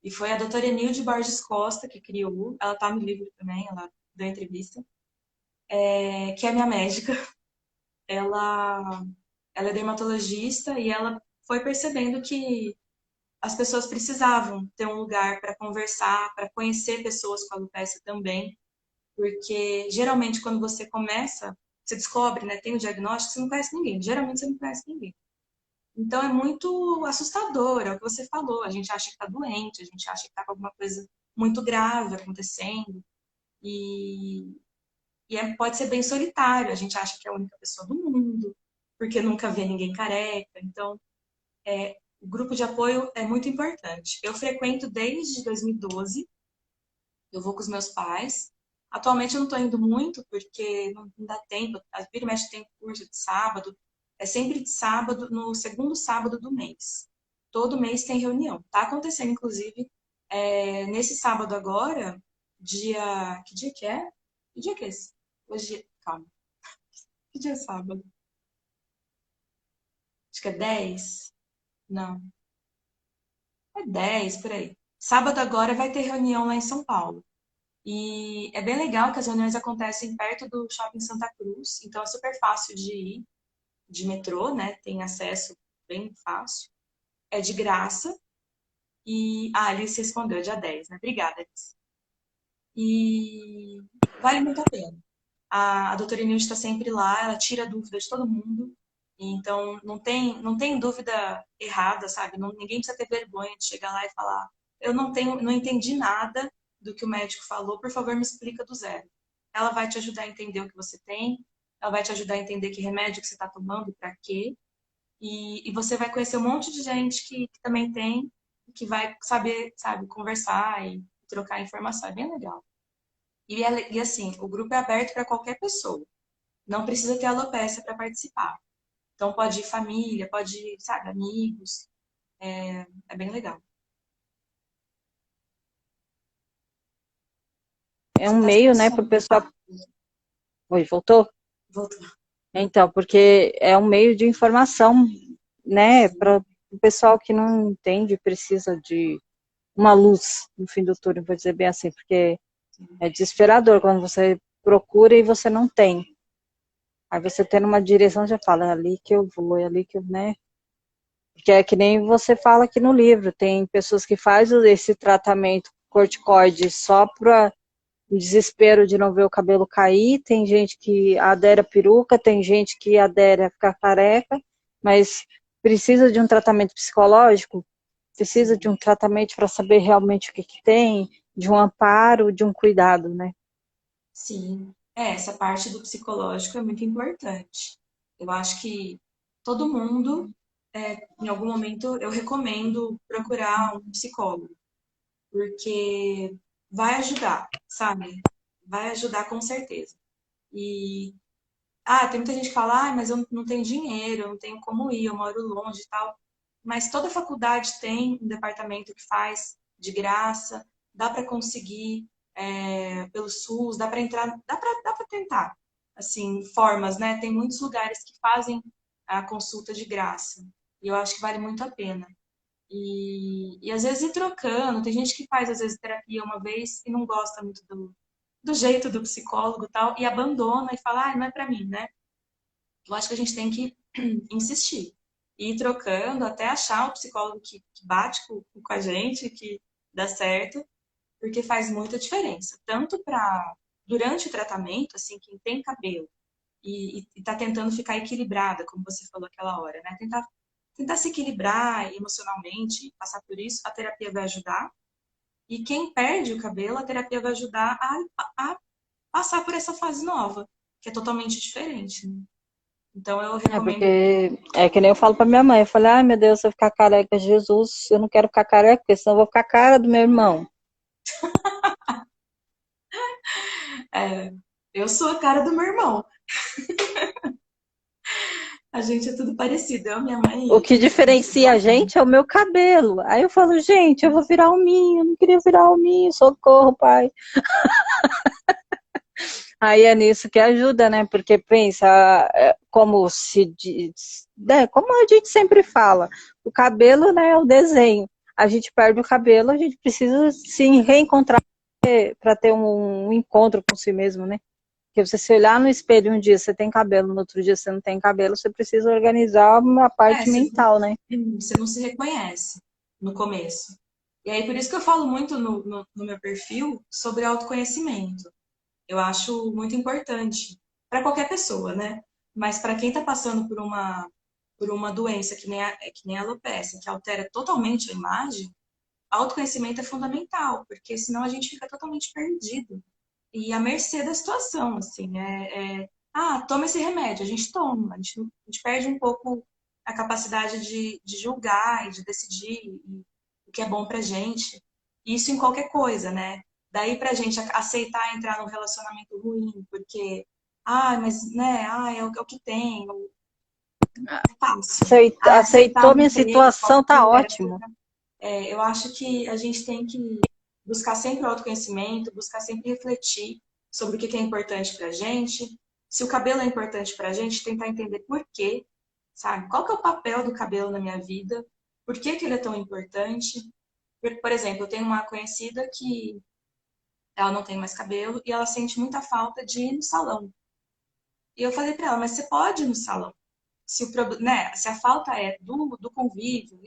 E foi a doutora Enilde Borges Costa que criou. Ela tá no livro também, ela deu entrevista. Que é minha médica. Ela, ela é dermatologista e ela foi percebendo que as pessoas precisavam ter um lugar para conversar, para conhecer pessoas com alopecia também, porque geralmente quando você começa, você descobre, né, tem o diagnóstico, você não conhece ninguém. Geralmente você não conhece ninguém. Então é muito assustador, é o que você falou. A gente acha que está doente, a gente acha que está com alguma coisa muito grave acontecendo. E, pode ser bem solitário. A gente acha que é a única pessoa do mundo, porque nunca vê ninguém careca. Então, o grupo de apoio é muito importante. Eu frequento desde 2012, eu vou com os meus pais. Atualmente eu não estou indo muito, porque não dá tempo. A vira e mexe tem curso de sábado. É sempre de sábado, no segundo sábado do mês. Todo mês tem reunião. Está acontecendo, inclusive, nesse sábado agora, dia. Que dia que é? Que dia que é esse? Hoje. Calma. Que dia é sábado? Acho que é 10. Não. É 10 por aí. Sábado agora vai ter reunião lá em São Paulo. E é bem legal que as reuniões acontecem perto do Shopping Santa Cruz, então é super fácil de ir de metrô, né? Tem acesso bem fácil. É de graça. E a Alice respondeu, dia 10, né? Obrigada, Alice. E vale muito a pena. A doutora Inês está sempre lá, ela tira dúvidas de todo mundo. Então, não tem dúvida errada, sabe? Ninguém precisa ter vergonha de chegar lá e falar: eu não entendi nada do que o médico falou, por favor, me explica do zero. Ela vai te ajudar a entender o que você tem, ela vai te ajudar a entender que remédio que você está tomando, para quê. E você vai conhecer um monte de gente que também tem, que vai saber, sabe, conversar e trocar informação. É bem legal. E assim, o grupo é aberto para qualquer pessoa. Não precisa ter alopecia para participar. Então pode ir família, pode ir, sabe, amigos. É bem legal. É um Você tá meio, sem né, para som. o pessoal. Oi, voltou? Voltou. Então, porque é um meio de informação, né, para o pessoal que não entende, precisa de uma luz no fim do túnel, vou dizer bem assim, porque é desesperador quando você procura e você não tem. Aí você tendo uma direção, já fala, é ali que eu vou, é ali que eu, né? Porque é que nem você fala aqui no livro, tem pessoas que fazem esse tratamento corticoide só para o desespero de não ver o cabelo cair, tem gente que adere a peruca, tem gente que adere a ficar careca, mas precisa de um tratamento psicológico, precisa de Sim. um tratamento para saber realmente o que, que tem, de um amparo, de um cuidado, né? Sim. Essa parte do psicológico é muito importante. Eu acho que todo mundo, em algum momento, eu recomendo procurar um psicólogo, porque vai ajudar, sabe? Vai ajudar com certeza. E tem muita gente que fala, mas eu não tenho dinheiro, eu não tenho como ir, eu moro longe e tal. Mas toda faculdade tem um departamento que faz de graça, dá para conseguir pelo SUS, dá para entrar, dá para tentar. Assim, formas, né? Tem muitos lugares que fazem a consulta de graça. E eu acho que vale muito a pena. E às vezes ir trocando, tem gente que faz às vezes terapia uma vez e não gosta muito do jeito do psicólogo e tal, e abandona e fala, não é para mim, né? Eu acho que a gente tem que insistir. Ir trocando até achar o psicólogo que bate com a gente, que dá certo, porque faz muita diferença. Tanto para durante o tratamento, assim, quem tem cabelo e está tentando ficar equilibrada, como você falou aquela hora, né? Tentar se equilibrar emocionalmente, passar por isso, a terapia vai ajudar. E quem perde o cabelo, a terapia vai ajudar a passar por essa fase nova, que é totalmente diferente, né? Então eu É recomendo. porque é que nem eu falo pra minha mãe, eu falo, ai meu Deus, se eu ficar careca, Jesus, eu não quero ficar careca, porque senão eu vou ficar a cara do meu irmão. É, Eu sou a cara do meu irmão. A gente é tudo parecido, eu, minha O mãe, que diferencia a igualzinho. gente é o meu cabelo. Aí eu falo, gente, eu vou virar o minho, eu não queria virar o minho, socorro, pai. Aí é nisso que ajuda, né? Porque pensa, como se diz, né? Como a gente sempre fala, o cabelo, né, é o desenho. A gente perde o cabelo, a gente precisa se reencontrar para ter um encontro com si mesmo, né? Porque você se olhar no espelho um dia você tem cabelo, no outro dia você não tem cabelo, você precisa organizar uma É, parte mental, né? você não se reconhece no começo. E aí, por isso que eu falo muito no meu perfil sobre autoconhecimento. Eu acho muito importante para qualquer pessoa, né? Mas para quem está passando por uma doença que nem a alopecia, que altera totalmente a imagem, autoconhecimento é fundamental, porque senão a gente fica totalmente perdido e à mercê da situação, assim. Toma esse remédio, a gente toma, a gente perde um pouco a capacidade de julgar e de decidir o que é bom pra gente. Isso em qualquer coisa, né? Daí pra gente aceitar entrar num relacionamento ruim, porque, mas, né, é o que tem, é fácil. Aceitar Aceitou não minha ter situação, tá qualquer ótimo. eu acho que a gente tem que buscar sempre o autoconhecimento, buscar sempre refletir sobre o que é importante pra gente. Se o cabelo é importante pra gente, tentar entender por quê, sabe? Qual que é o papel do cabelo na minha vida? Por que que ele é tão importante? Por exemplo, eu tenho uma conhecida que ela não tem mais cabelo e ela sente muita falta de ir no salão. E eu falei pra ela, mas você pode ir no salão. Se a falta é do convívio,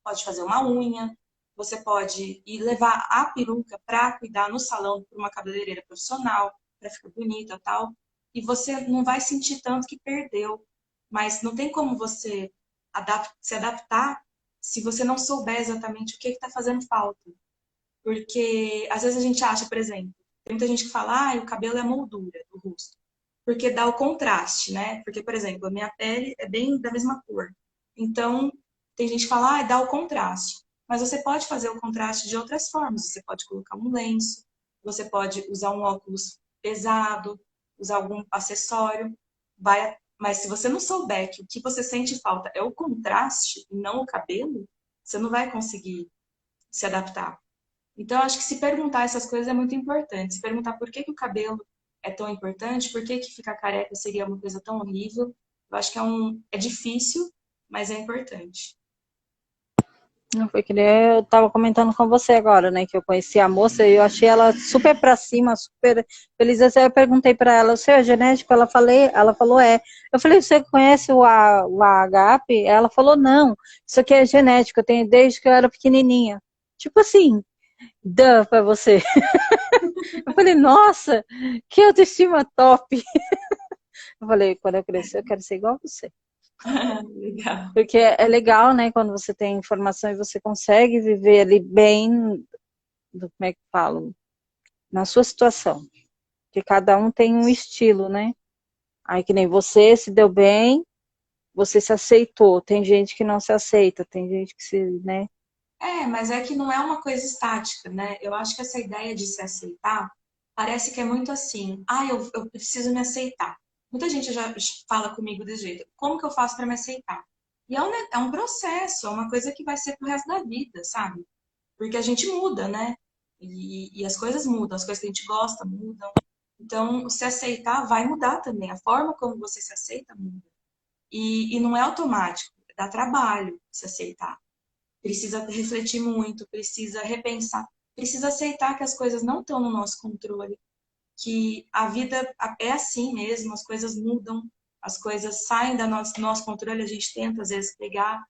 pode fazer uma unha, você pode ir levar a peruca para cuidar no salão por uma cabeleireira profissional, para ficar bonita e tal, e você não vai sentir tanto que perdeu. Mas não tem como você se adaptar se você não souber exatamente o que está fazendo falta. Porque às vezes a gente acha, por exemplo, tem muita gente que fala, o cabelo é a moldura do rosto porque dá o contraste, né? Porque, por exemplo, a minha pele é bem da mesma cor. Então, tem gente que fala, dá o contraste. Mas você pode fazer o contraste de outras formas. Você pode colocar um lenço, você pode usar um óculos pesado, usar algum acessório. Mas se você não souber que o que você sente falta é o contraste e não o cabelo, você não vai conseguir se adaptar. Então, acho que se perguntar essas coisas é muito importante. Se perguntar por que que o cabelo é tão importante, por que que ficar careca seria uma coisa tão horrível. Eu acho que é difícil, mas é importante. Não foi que nem eu tava comentando com você agora, né? Que eu conheci a moça e eu achei ela super pra cima, super feliz. Aí eu perguntei pra ela, você é genético? Ela falou, é. Eu falei, você conhece o AHP? Ela falou, não, isso aqui é genético, eu tenho desde que eu era pequenininha. Tipo assim, pra você. Eu falei, nossa, que autoestima top. Eu falei, quando eu crescer, eu quero ser igual a você. Legal. Porque é legal, né, quando você tem informação e você consegue viver ali bem, como é que falo, na sua situação. Porque cada um tem um estilo, né? Aí que nem você se deu bem, você se aceitou. Tem gente que não se aceita, tem gente que se, né? Mas é que não é uma coisa estática, né? Eu acho que essa ideia de se aceitar parece que é muito assim. Eu preciso me aceitar. Muita gente já fala comigo desse jeito. Como que eu faço para me aceitar? E é um processo, é uma coisa que vai ser pro resto da vida, sabe? Porque a gente muda, né? E as coisas mudam, as coisas que a gente gosta mudam. Então, se aceitar vai mudar também. A forma como você se aceita muda. E não é automático, dá trabalho se aceitar. Precisa refletir muito, precisa repensar, precisa aceitar que as coisas não estão no nosso controle, que a vida é assim mesmo, as coisas mudam, as coisas saem do nosso controle, a gente tenta às vezes pegar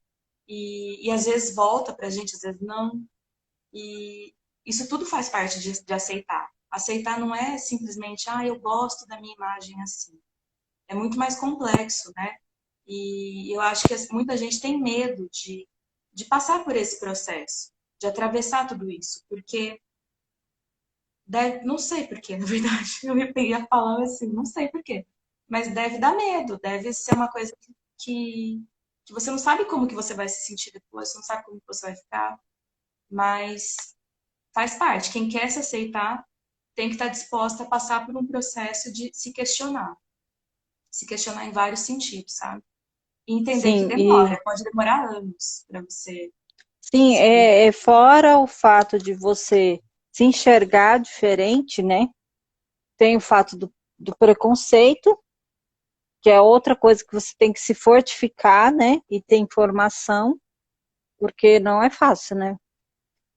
e às vezes volta pra gente, às vezes não. E isso tudo faz parte de aceitar. Aceitar não é simplesmente, eu gosto da minha imagem assim. É muito mais complexo, né? E eu acho que muita gente tem medo de passar por esse processo, de atravessar tudo isso, porque não sei por quê, na verdade, ia falar assim, não sei por quê, mas deve dar medo, deve ser uma coisa que, que você não sabe como que você vai se sentir depois, você não sabe como que você vai ficar, mas faz parte. Quem quer se aceitar tem que estar disposta a passar por um processo de se questionar em vários sentidos, sabe? E entender que Sim, e demora, pode demorar anos para você sim, se abrir. é fora o fato de você se enxergar diferente, né? Tem o fato do preconceito, que é outra coisa que você tem que se fortificar, né? E ter informação, porque não é fácil, né?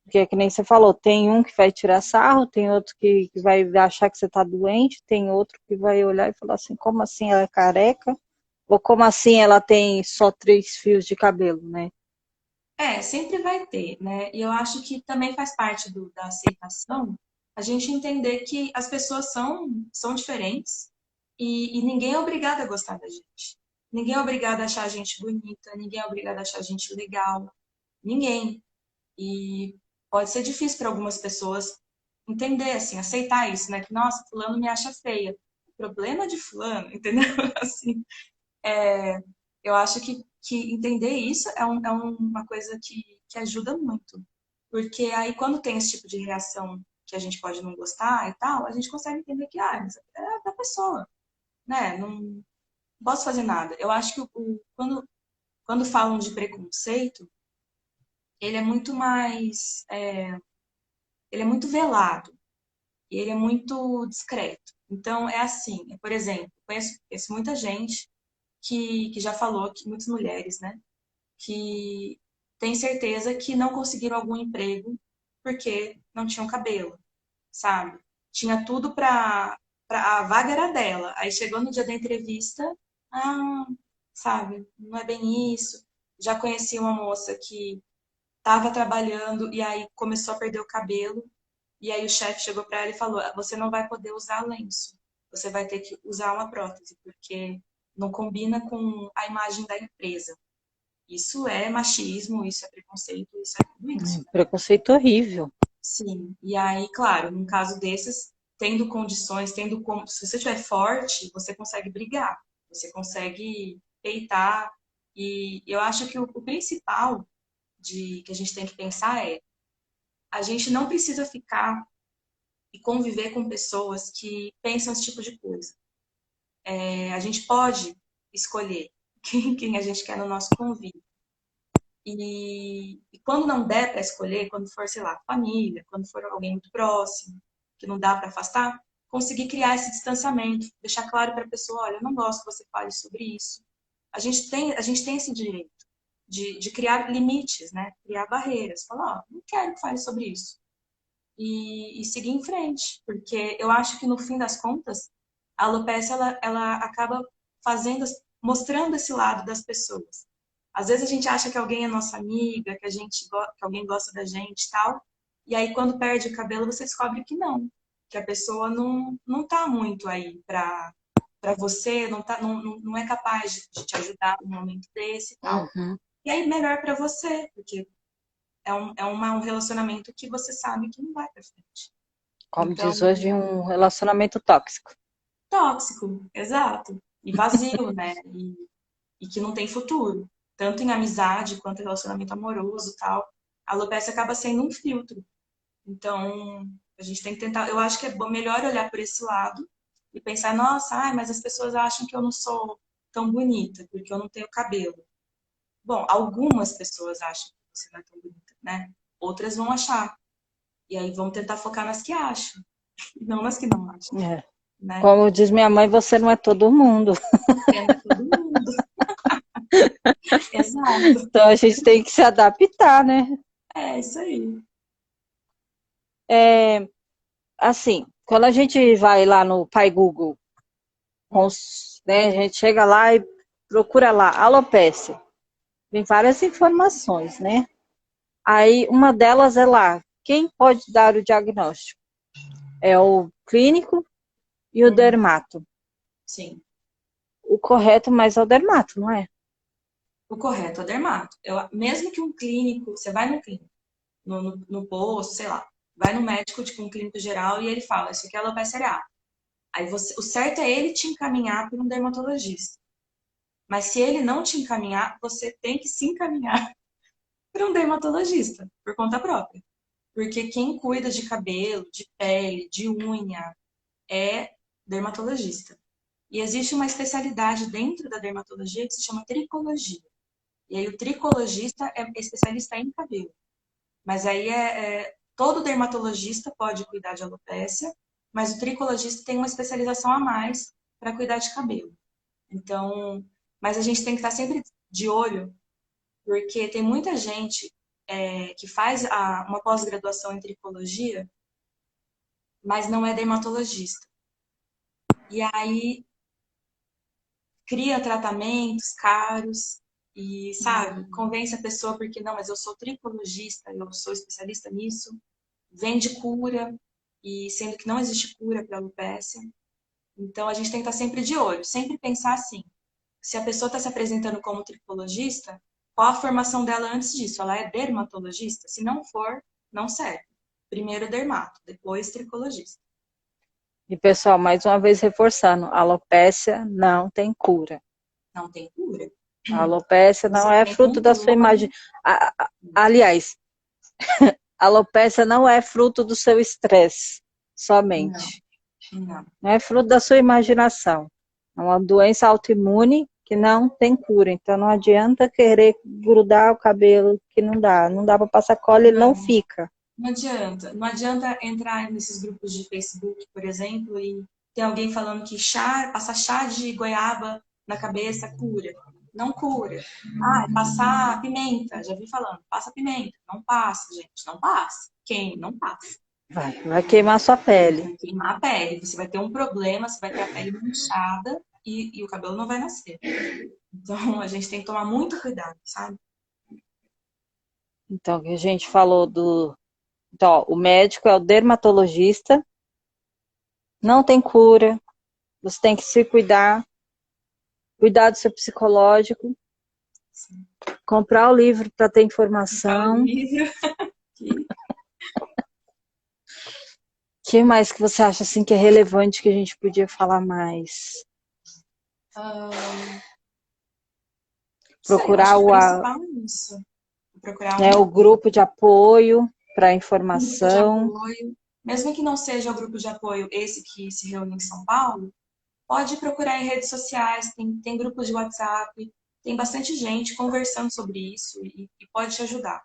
Porque é que nem você falou, tem um que vai tirar sarro, tem outro que vai achar que você está doente, tem outro que vai olhar e falar assim, como assim ela é careca? Ou como assim ela tem só 3 fios de cabelo, né? É, sempre vai ter, né? E eu acho que também faz parte da aceitação a gente entender que as pessoas são diferentes e ninguém é obrigado a gostar da gente. Ninguém é obrigado a achar a gente bonita, ninguém é obrigado a achar a gente legal. Ninguém. E pode ser difícil para algumas pessoas entender, assim, aceitar isso, né? Que, nossa, fulano me acha feia. O problema de fulano, entendeu? Assim, eu acho que entender isso uma coisa que ajuda muito. Porque aí, quando tem esse tipo de reação que a gente pode não gostar e tal, a gente consegue entender que, mas é da pessoa, né? Não posso fazer nada. Eu acho que quando falam de preconceito, ele é muito mais, ele é muito velado e ele é muito discreto. Então, é assim, por exemplo, conheço muita gente que já falou, que muitas mulheres, né? Que tem certeza que não conseguiram algum emprego porque não tinham cabelo, sabe? Tinha tudo para a vaga era dela. Aí chegou no dia da entrevista, ah, sabe, não é bem isso. Já conheci uma moça que estava trabalhando e aí começou a perder o cabelo. E aí o chefe chegou para ela e falou: você não vai poder usar lenço, você vai ter que usar uma prótese, porque não combina com a imagem da empresa. Isso é machismo, isso é preconceito, isso é tudo isso, né? Preconceito horrível. Sim. E aí, claro, num caso desses, tendo condições, tendo como. Se você estiver forte, você consegue brigar, você consegue peitar. E eu acho que o principal que a gente tem que pensar é a gente não precisa ficar e conviver com pessoas que pensam esse tipo de coisa. A gente pode escolher quem a gente quer no nosso convívio. E quando não der para escolher, quando for, sei lá, família, quando for alguém muito próximo, que não dá para afastar, conseguir criar esse distanciamento, deixar claro para a pessoa, olha, eu não gosto que você fale sobre isso. A gente tem esse direito de criar limites, né? Criar barreiras. Falar, ó, não quero que fale sobre isso. E seguir em frente, porque eu acho que no fim das contas, a alopecia ela acaba fazendo, mostrando esse lado das pessoas. Às vezes a gente acha que alguém é nossa amiga, que alguém gosta da gente e tal, e aí quando perde o cabelo você descobre que não, que a pessoa não tá muito aí para você, não é capaz de te ajudar num momento desse e tal. Uhum. E aí melhor para você, porque um relacionamento que você sabe que não vai para frente. Como Então, diz hoje, um relacionamento tóxico. tóxico, exato. E vazio, né? E que não tem futuro. Tanto em amizade quanto em relacionamento amoroso e tal. A alopecia acaba sendo um filtro. Então, a gente tem que tentar. Eu acho que é melhor olhar por esse lado e pensar: nossa, ai, mas as pessoas acham que eu não sou tão bonita porque eu não tenho cabelo. Bom, algumas pessoas acham que você não é tão bonita, né? Outras vão achar. E aí vão tentar focar nas que acham, não nas que não acham, É. né? Como diz minha mãe, você não é todo mundo. Porque não é todo mundo. Exato. Então a gente tem que se adaptar, né? É isso aí. É, assim, quando a gente vai lá no Pai Google, né, a gente chega lá e procura lá, alopecia. Tem várias informações, né? Aí uma delas é lá, quem pode dar o diagnóstico? É o clínico e o Uhum. dermato. Sim. O correto, mas é o dermato, não é? O correto é o dermato. Mesmo que um clínico, você vai no clínico, no posto, sei lá, vai no médico, tipo um clínico geral, e ele fala, isso aqui é alopecia areata. Aí o certo é ele te encaminhar para um dermatologista. Mas se ele não te encaminhar, você tem que se encaminhar para um dermatologista, por conta própria. Porque quem cuida de cabelo, de pele, de unha, é dermatologista. E existe uma especialidade dentro da dermatologia que se chama tricologia. E aí o tricologista é especialista em cabelo. Mas aí todo dermatologista pode cuidar de alopécia, mas o tricologista tem uma especialização a mais para cuidar de cabelo. Então, mas a gente tem que estar sempre de olho, porque tem muita gente que faz uma pós-graduação em tricologia, mas não é dermatologista. E aí cria tratamentos caros e, sabe, convence a pessoa porque não, mas eu sou tricologista, eu sou especialista nisso, vende cura, e sendo que não existe cura para alopecia. Então a gente tem que estar sempre de olho, sempre pensar assim, se a pessoa está se apresentando como tricologista, qual a formação dela antes disso? Ela é dermatologista? Se não for, não serve. Primeiro dermato, depois tricologista. E pessoal, mais uma vez reforçando, a alopécia não tem cura. Não tem cura. A alopécia Você não é tem fruto da sua controle. imagem. Aliás, a alopécia não é fruto do seu estresse somente. Não. Não é fruto da sua imaginação. É uma doença autoimune que não tem cura. Então não adianta querer grudar o cabelo que não dá. Não dá para passar cola, ele não fica. Não adianta. Não adianta entrar nesses grupos de Facebook, por exemplo, e ter alguém falando que passar chá de goiaba na cabeça cura. Não cura. Passar pimenta. Já vi falando. Passa pimenta. Não passa, gente. Não passa. Quem? Não passa. Vai queimar sua pele. Vai queimar a pele. Você vai ter um problema, você vai ter a pele manchada e o cabelo não vai nascer. Então, a gente tem que tomar muito cuidado, sabe? Então, que a gente falou do... Então, ó, o médico é o dermatologista, não tem cura, você tem que se cuidar, cuidar do seu psicológico, Sim. comprar o livro para ter informação. O livro. O que mais que você acha assim que é relevante que a gente podia falar mais? Procurar O principal é isso. Procurar o grupo de apoio para um grupo de informação. apoio. Mesmo que não seja o grupo de apoio esse que se reúne em São Paulo, pode procurar em redes sociais, tem grupos de WhatsApp, tem bastante gente conversando sobre isso e pode te ajudar.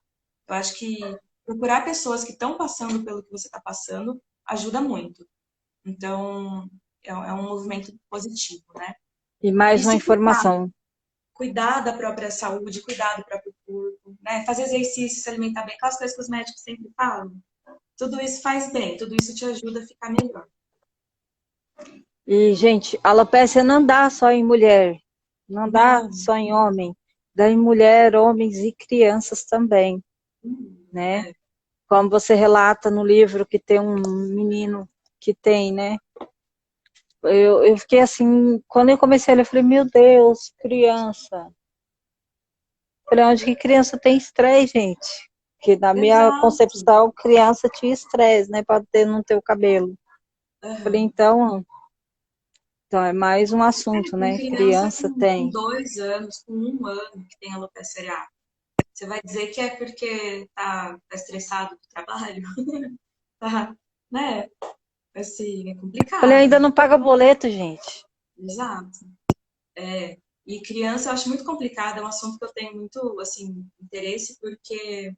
Eu acho que procurar pessoas que estão passando pelo que você está passando ajuda muito. Então, é um movimento positivo, né? E E mais uma se informação. cuidar da própria saúde, cuidar do próprio corpo, né? Fazer exercício, se alimentar bem, aquelas coisas que os médicos sempre falam. Tudo isso faz bem, tudo isso te ajuda a ficar melhor. E, gente, a alopecia não dá só em mulher, não dá Não. só em homem, dá em mulher, homens e crianças também, né? Como você relata no livro que tem um menino que tem, né? Eu fiquei assim, quando eu comecei a ler, eu falei, meu Deus, criança. Falei, onde que criança tem estresse, gente? Porque na minha Exato. concepção, criança tinha estresse, né? Para não ter o cabelo. Falei, Uhum. então é mais um assunto, Tem né? criança Criança com tem. 2 anos, com 1 ano que tem alopecia areata. Você vai dizer que é porque tá estressado do trabalho? Tá, né? Assim, é Falei, complicado. ainda não paga boleto, gente. Exato. E criança eu acho muito complicado, é um assunto que eu tenho muito, assim, interesse, porque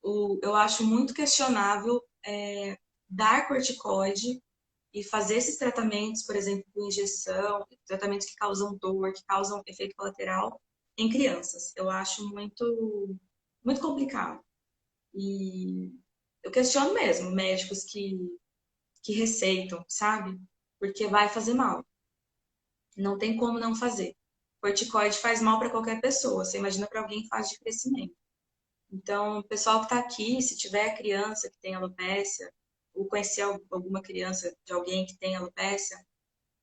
eu acho muito questionável dar corticoide e fazer esses tratamentos, por exemplo, com injeção, tratamentos que causam dor, que causam efeito colateral em crianças. Eu acho muito, muito complicado. E eu questiono mesmo médicos que receitam, sabe? Porque vai fazer mal. Não tem como não fazer. Corticoide faz mal para qualquer pessoa. Você imagina para alguém em fase de crescimento. Então, o pessoal que está aqui, se tiver criança que tem alopecia, ou conhecer alguma criança de alguém que tem alopecia,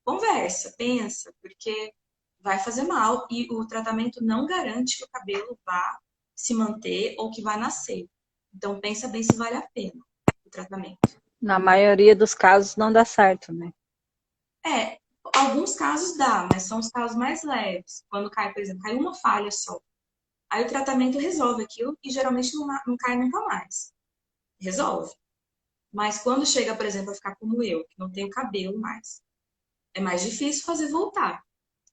conversa, pensa, porque vai fazer mal e o tratamento não garante que o cabelo vá se manter ou que vai nascer. Então, pensa bem se vale a pena o tratamento. Na maioria dos casos não dá certo, né? Alguns casos dá, mas são os casos mais leves. Quando cai, por exemplo, cai uma falha só. Aí o tratamento resolve aquilo e geralmente não cai nunca mais. resolve. Mas quando chega, por exemplo, a ficar como eu, que não tenho cabelo mais, é mais difícil fazer voltar.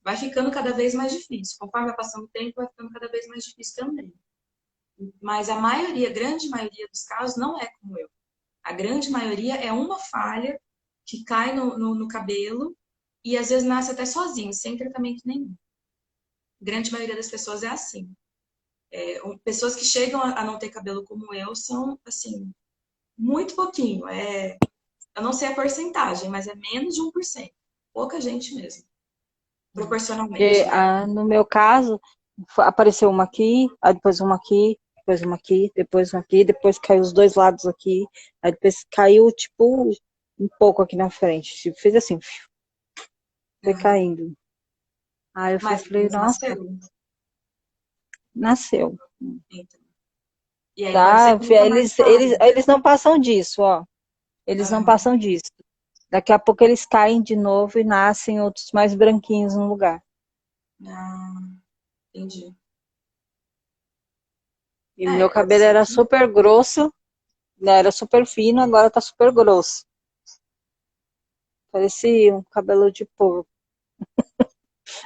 Vai ficando cada vez mais difícil. Conforme vai passando o tempo, vai ficando cada vez mais difícil também. Mas a maioria, a grande maioria dos casos não é como eu. A grande maioria é uma falha que cai no cabelo e às vezes nasce até sozinho, sem tratamento nenhum. A grande maioria das pessoas é assim. Pessoas que chegam a não ter cabelo como eu são, assim, muito pouquinho. Eu não sei a porcentagem, mas é menos de 1%. Pouca gente mesmo, Porque, proporcionalmente, né? no meu caso, apareceu uma aqui, aí depois uma aqui, depois uma aqui, depois uma aqui, depois caiu os dois lados aqui, aí depois caiu, tipo, um pouco aqui na frente. Tipo, fez assim, foi Aham. caindo. Aí eu falei, Mas nossa, nasceu. nasceu. Então. E aí pode ser Tá, que nunca mais saia. eles não passam disso, ó. Eles não Aham. passam disso. Daqui a pouco eles caem de novo e nascem outros mais branquinhos no lugar. Ah, entendi. E meu Pode cabelo ser era que. super grosso, né, era super fino, agora tá super grosso. Parecia um cabelo de porco.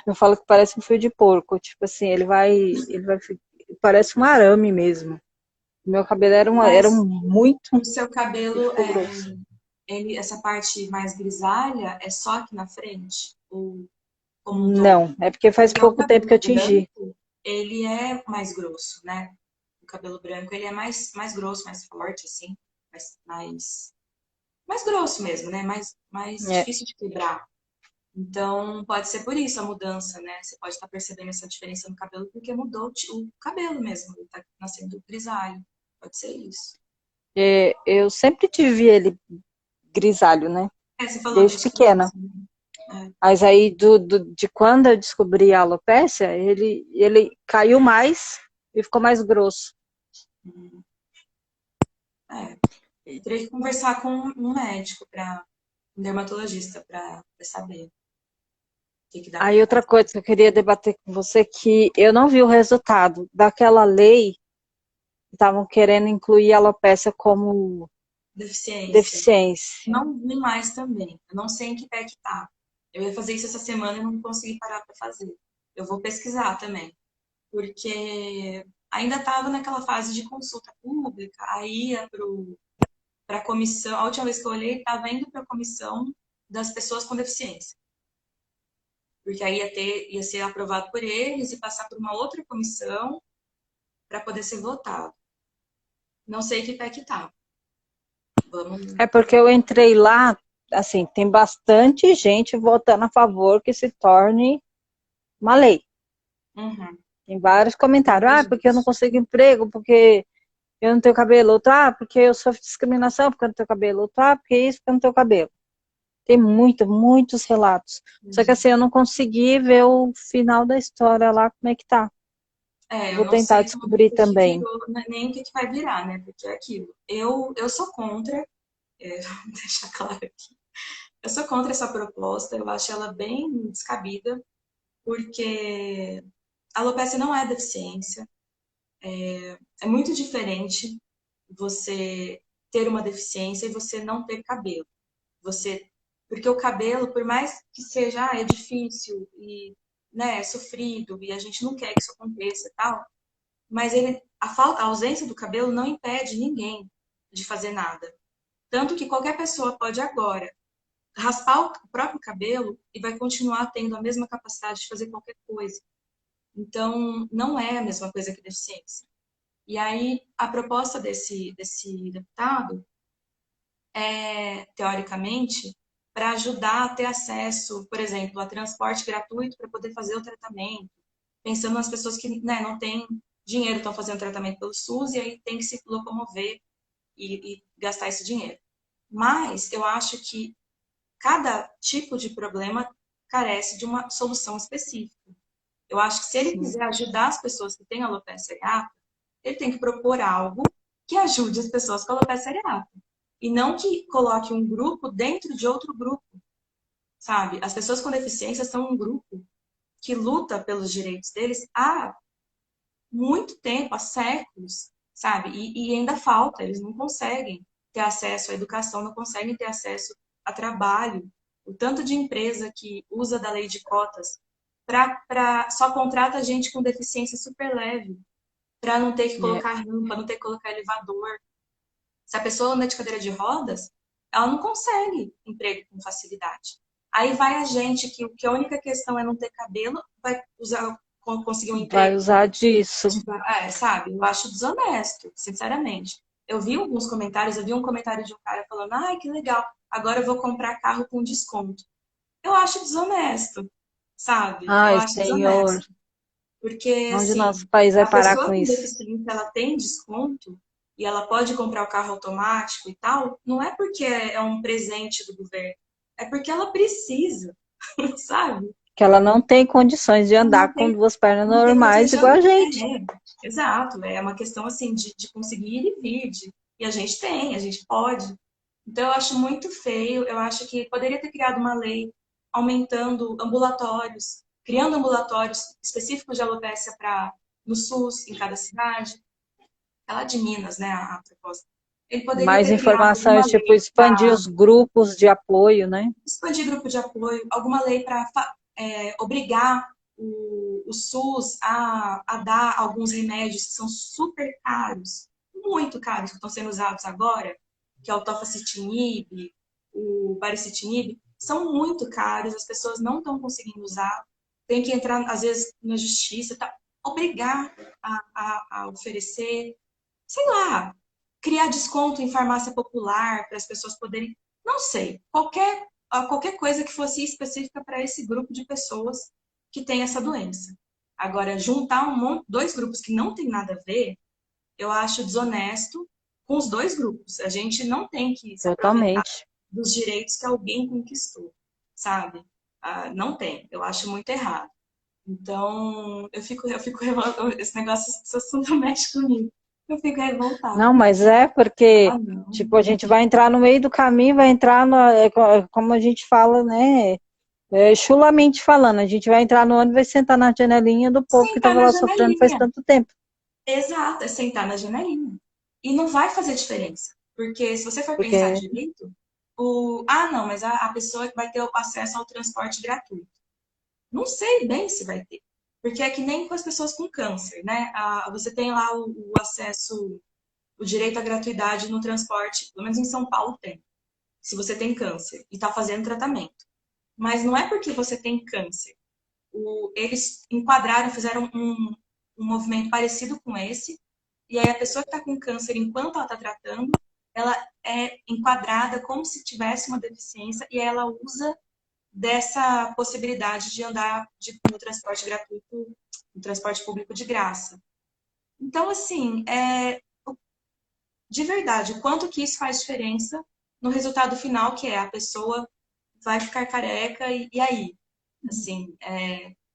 Eu falo que parece um fio de porco. Tipo assim, parece um arame mesmo. Meu cabelo era Mas muito, o seu ele cabelo, ficou grosso. essa parte mais grisalha é só aqui na frente? Ou como um todo? Não, é porque faz Porque o pouco tempo que cabelo eu tingi. branco, ele é mais grosso, né? O cabelo branco, ele é mais grosso, mais forte, assim. Mais grosso mesmo, né? Mais É, difícil de quebrar. Então, pode ser por isso a mudança, né? Você pode estar percebendo essa diferença no cabelo porque mudou o cabelo mesmo. Ele tá nascendo grisalho. Pode ser isso. eu sempre tive ele grisalho, né? Você falou Desde desde pequena. criança, né? Mas aí, de quando eu descobri a alopecia, ele caiu mais e ficou mais grosso. É. Eu teria que conversar com um médico, um dermatologista, para saber o que dá para Aí outra fazer. coisa que eu queria debater com você, que eu não vi o resultado daquela lei que estavam querendo incluir a alopecia como Deficiência. deficiência. Não vi mais também. Eu não sei em que pé que tá. Eu ia fazer isso essa semana e não consegui parar para fazer. Eu vou pesquisar também, porque ainda estava naquela fase de consulta pública, aí ia para a comissão. A última vez que eu olhei, estava indo para a comissão das pessoas com deficiência, porque aí ia ser aprovado por eles e passar por uma outra comissão para poder ser votado. Não sei que pé que tá. Vamos. É porque eu entrei lá, assim, tem bastante gente votando a favor que se torne uma lei. Uhum. Tem vários comentários. Muita Ah, porque eu não gente. consigo emprego, porque eu não tenho cabelo. Outro, porque eu sofro discriminação porque eu não tenho cabelo. Outro, porque isso, porque eu não tenho cabelo. Tem muitos relatos. Só que Entendi. assim, eu não consegui ver o final da história lá, como é que tá. Eu Vou não tentar sei também descobrir o que também. virou, nem o que vai virar, né? Porque é aquilo. Eu sou contra, vou deixar claro aqui. Eu sou contra essa proposta, eu acho ela bem descabida, porque a alopecia não é deficiência. É muito diferente você ter uma deficiência e você não ter cabelo. Você, porque o cabelo, por mais que seja, é difícil e, né, é sofrido e a gente não quer que isso aconteça e tal, mas a ausência do cabelo não impede ninguém de fazer nada. Tanto que qualquer pessoa pode agora raspar o próprio cabelo e vai continuar tendo a mesma capacidade de fazer qualquer coisa. Então, não é a mesma coisa que deficiência. E aí, a proposta desse deputado é, teoricamente, para ajudar a ter acesso, por exemplo, a transporte gratuito para poder fazer o tratamento, pensando nas pessoas que, né, não têm dinheiro, estão fazendo tratamento pelo SUS e aí tem que se locomover e gastar esse dinheiro. Mas eu acho que cada tipo de problema carece de uma solução específica. Eu acho que se ele Sim. quiser ajudar as pessoas que têm alopecia areata, ele tem que propor algo que ajude as pessoas com alopecia areata. E não que coloque um grupo dentro de outro grupo, sabe? As pessoas com deficiência são um grupo que luta pelos direitos deles há muito tempo, há séculos, sabe? E ainda falta, eles não conseguem ter acesso à educação, não conseguem ter acesso a trabalho. O tanto de empresa que usa da lei de cotas só contrata gente com deficiência super leve, para não ter que É, colocar rampa, não ter que colocar elevador. Se a pessoa anda de cadeira de rodas, ela não consegue emprego com facilidade. Aí vai a gente que a única questão é não ter cabelo, vai conseguir um vai emprego. usar disso. Sabe? Eu acho desonesto, sinceramente. Eu vi alguns comentários, eu vi um comentário de um cara falando, ai, que legal, agora eu vou comprar carro com desconto. Eu acho desonesto, sabe? Eu Ai, acho Senhor, desonesto. Porque, onde assim, nosso país vai a parar pessoa com com isso? deficiência, ela tem desconto e ela pode comprar o carro automático e tal, não é porque é um presente do governo, é porque ela precisa, sabe? Que ela não tem condições de Ela andar com duas pernas não tem condições normais de igual a andar. gente. Exato, é uma questão assim de conseguir ir e vir. E a gente tem, a gente pode. Então eu acho muito feio, eu acho que poderia ter criado uma lei aumentando ambulatórios, criando ambulatórios específicos de alopecia para no SUS, em cada cidade. É lá de Minas, né, a proposta. Ele poderia Mais ter criado alguma informações, tipo, lei expandir para os grupos de apoio, né? expandir grupo de apoio, alguma lei para obrigar o SUS a dar alguns remédios que são super caros, muito caros, que estão sendo usados agora, que é o tofacitinib, o baricitinib, são muito caros, as pessoas não estão conseguindo usar, tem que entrar, às vezes, na justiça, tá? Obrigar a oferecer, sei lá, criar desconto em farmácia popular para as pessoas poderem, não sei, qualquer coisa que fosse específica para esse grupo de pessoas que tem essa doença. Agora, juntar dois grupos que não tem nada a ver, eu acho desonesto com os dois grupos. A gente não tem que se aproveitar Totalmente. dos direitos que alguém conquistou, sabe? Não tem. Eu acho muito errado. Então, eu fico revoltada. Esse negócio, esse assunto mexe comigo. Eu fico revoltada. Não, mas é porque, Ah, não. tipo, a gente vai entrar no meio do caminho, vai entrar, como a gente fala, né? Chulamente falando, a gente vai entrar no ônibus e vai sentar na janelinha do povo que Sentar estava na lá sofrendo faz janelinha. tanto tempo. Exato, é sentar na janelinha. E não vai fazer diferença. Porque se você for pensar Porque, direito, não, mas a pessoa vai ter o acesso ao transporte gratuito. Não sei bem se vai ter. Porque é que nem com as pessoas com câncer, né? Você tem lá o acesso, o direito à gratuidade no transporte, pelo menos em São Paulo tem, se você tem câncer e está fazendo tratamento. Mas não é porque você tem câncer. Eles enquadraram, fizeram um movimento parecido com esse, e aí a pessoa que está com câncer, enquanto ela está tratando, ela é enquadrada como se tivesse uma deficiência e ela usa dessa possibilidade de andar no transporte gratuito, no transporte público de graça. Então, assim, de verdade, o quanto que isso faz diferença no resultado final, que é a pessoa vai ficar careca e aí? Assim,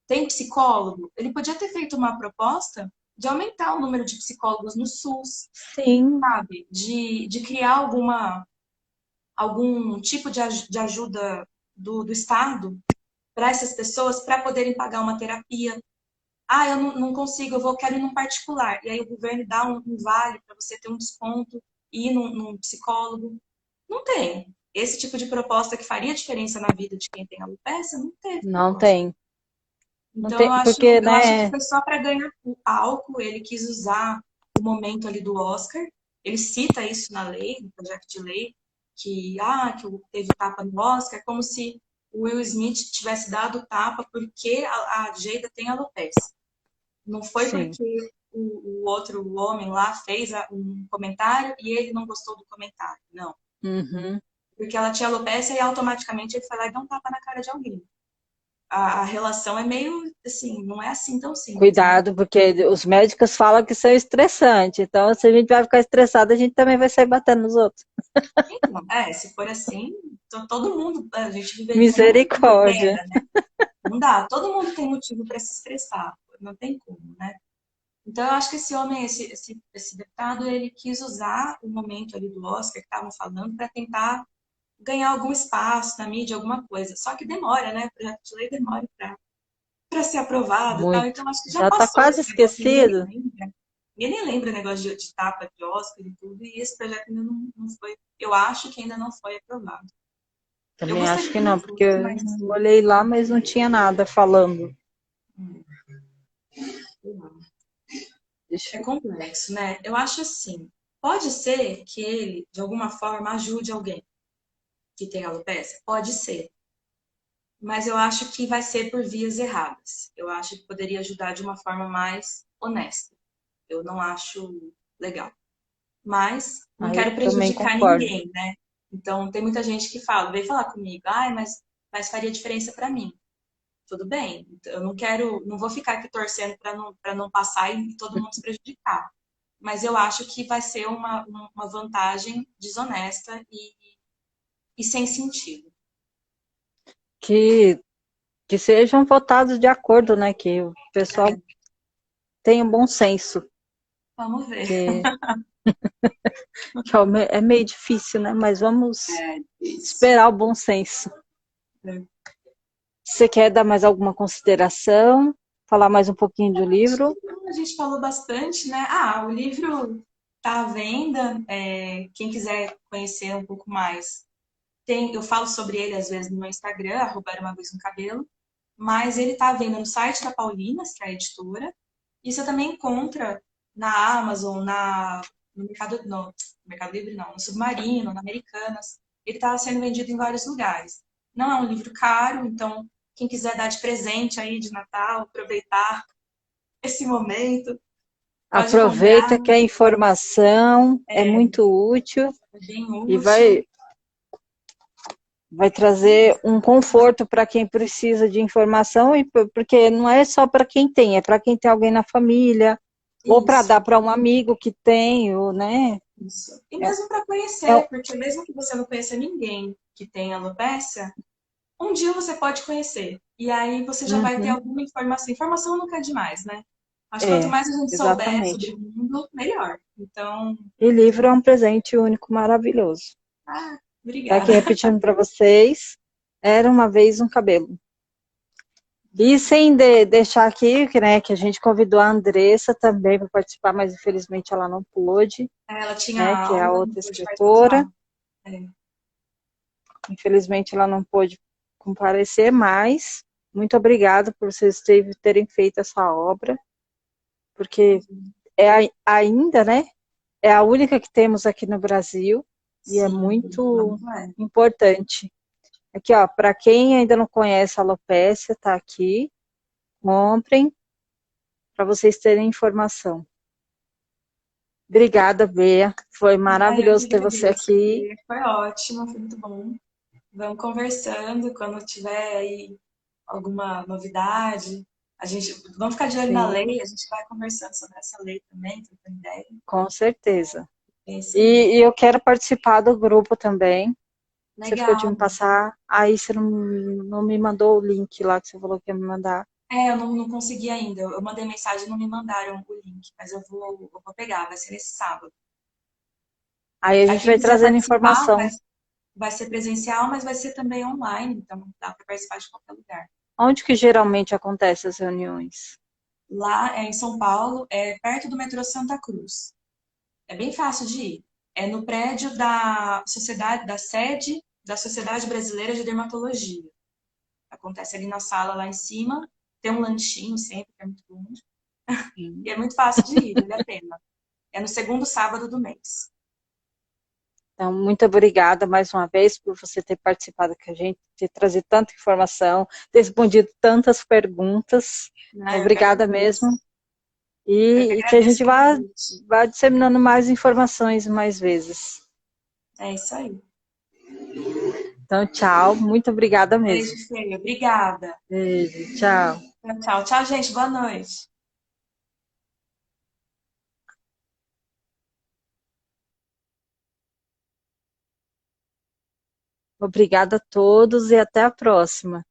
tem psicólogo? Ele podia ter feito uma proposta de aumentar o número de psicólogos no SUS, sim, sabe? De criar algum tipo de ajuda do Estado para essas pessoas para poderem pagar uma terapia. Ah, eu não consigo, quero ir num particular. E aí o governo dá um vale para você ter um desconto e ir num psicólogo. Não tem. Esse tipo de proposta que faria diferença na vida de quem tem alopecia, não teve não proposta. tem. Não Então tem, porque, eu acho que né? foi só para ganhar o álcool, ele quis usar o momento ali do Oscar. Ele cita isso na lei, no projeto de lei, que teve tapa no Oscar, como se o Will Smith tivesse dado tapa porque a Jada tem alopecia. Não foi Sim. porque o outro homem lá fez um comentário e ele não gostou do comentário. Não. Uhum. Porque ela tinha alopecia e automaticamente ele foi lá e deu um tapa na cara de alguém. A relação é meio assim, não é assim tão simples, né? Cuidado, porque os médicos falam que isso é estressante. Então, se a gente vai ficar estressado, a gente também vai sair batendo nos outros. Então, se for assim, todo mundo, a gente viveria numa Misericórdia. guerra, né? Não dá, todo mundo tem motivo para se estressar, não tem como, né? Então, eu acho que esse homem, esse deputado, ele quis usar o momento ali do Oscar que estavam falando para tentar ganhar algum espaço na mídia, alguma coisa. Só que demora, né? O projeto de lei demora para ser aprovado e tal. Muito. Então, acho que já Já está passou quase esse negócio, ninguém nem esquecido. lembra. ninguém nem lembra o negócio de tapa de Oscar e tudo, e esse projeto ainda não foi, eu acho que ainda não foi aprovado. Eu Também acho gostaria que que não, porque fosse, mas eu olhei lá, mas não tinha nada falando. hum, sei lá. É Deixa eu- complexo, né? Eu acho assim, pode ser que ele, de alguma forma, ajude alguém que tem alopecia? Pode ser. Mas eu acho que vai ser por vias erradas. Eu acho que poderia ajudar de uma forma mais honesta. Eu não acho legal. Mas não Aí eu quero também prejudicar concordo. ninguém, né? Então tem muita gente que fala, vem falar comigo, ai, mas faria diferença para mim. Tudo bem, eu não quero, não vou ficar aqui torcendo para não passar e todo mundo se prejudicar. Mas eu acho que vai ser uma vantagem desonesta e sem sentido. Que, que sejam votados de acordo, né? Que o pessoal É, tenha um bom senso. vamos ver. Que, que é meio difícil, né? Mas vamos É difícil. esperar o bom senso. Você quer dar mais alguma consideração? Falar mais um pouquinho do livro? A gente falou bastante, né? Ah, o livro está à venda. Quem quiser conhecer um pouco mais, eu falo sobre ele às vezes no meu Instagram, @era uma vez no cabelo, mas ele está à venda no site da Paulinas, que é a editora, e você também encontra na Amazon, no Mercado, no Mercado Livre, não, no Submarino, na Americanas. Ele está sendo vendido em vários lugares. Não é um livro caro, então quem quiser dar de presente aí de Natal, aproveitar esse momento, pode comprar. Aproveita que a informação é É, muito útil é bem e útil. vai trazer um conforto para quem precisa de informação, e porque não é só para quem tem, é para quem tem alguém na família, ou para Isso, dar para um amigo que tem, ou, né? isso. E É, mesmo para é, conhecer, porque mesmo que você não conheça ninguém que tem alopecia, um dia você pode conhecer. E aí você já vai ter uhum, alguma informação. Informação nunca é demais, né? Acho que quanto é, mais a gente souber sobre exatamente. o mundo, melhor. Então, E livro é um presente único, maravilhoso. ah, Tá aqui obrigada. repetindo para vocês, Era uma vez um cabelo. E sem deixar aqui, né, que a gente convidou a Andressa também para participar, mas infelizmente ela não pôde, Ela tinha né, que é a aula, não outra pôde participar. escritora. É, Infelizmente ela não pôde comparecer, mas muito obrigada por vocês terem feito essa obra, porque ainda, né, é a única que temos aqui no Brasil e é sim, por muito enquanto é. importante. Aqui, ó, para quem ainda não conhece a alopécia, tá aqui, comprem para vocês terem informação. Obrigada, Bea. Foi Ah, eu que maravilhoso ter você agradeço. aqui. Foi ótimo, foi muito bom. Vamos conversando quando tiver aí alguma novidade. A gente, vamos ficar de olho na Sim, lei, a gente vai conversando sobre essa lei também, trocando ideia. com certeza. É isso aí. E eu quero participar do grupo também. Você ficou de me Legal. passar, aí você não me mandou o link lá que você falou que ia me mandar. Eu não consegui ainda. Eu mandei mensagem e não me mandaram o link, mas eu vou pegar, vai ser nesse sábado. Aí a Aí gente quem vai quiser trazendo participar, informação. vai ser presencial, mas vai ser também online, então dá para participar de qualquer lugar. Onde que geralmente acontecem as reuniões? Lá em São Paulo, é perto do metrô Santa Cruz. É bem fácil de ir. É no prédio da sede da Sociedade Brasileira de Dermatologia. Acontece ali na sala lá em cima. Tem um lanchinho sempre, que é muito bom. E é muito fácil de ir, vale a pena. É no segundo sábado do mês. Então, muito obrigada mais uma vez por você ter participado com a gente, ter trazido tanta informação, ter respondido tantas perguntas. Eu que Obrigada mesmo. agradeço. Eu que E que a agradeço gente o convite. vá disseminando mais informações mais vezes. É isso aí. Então, tchau. Muito obrigada mesmo. Beijo, Fê. Obrigada. Beijo, tchau. Tchau, tchau. Tchau, gente. Boa noite. Obrigada a todos e até a próxima.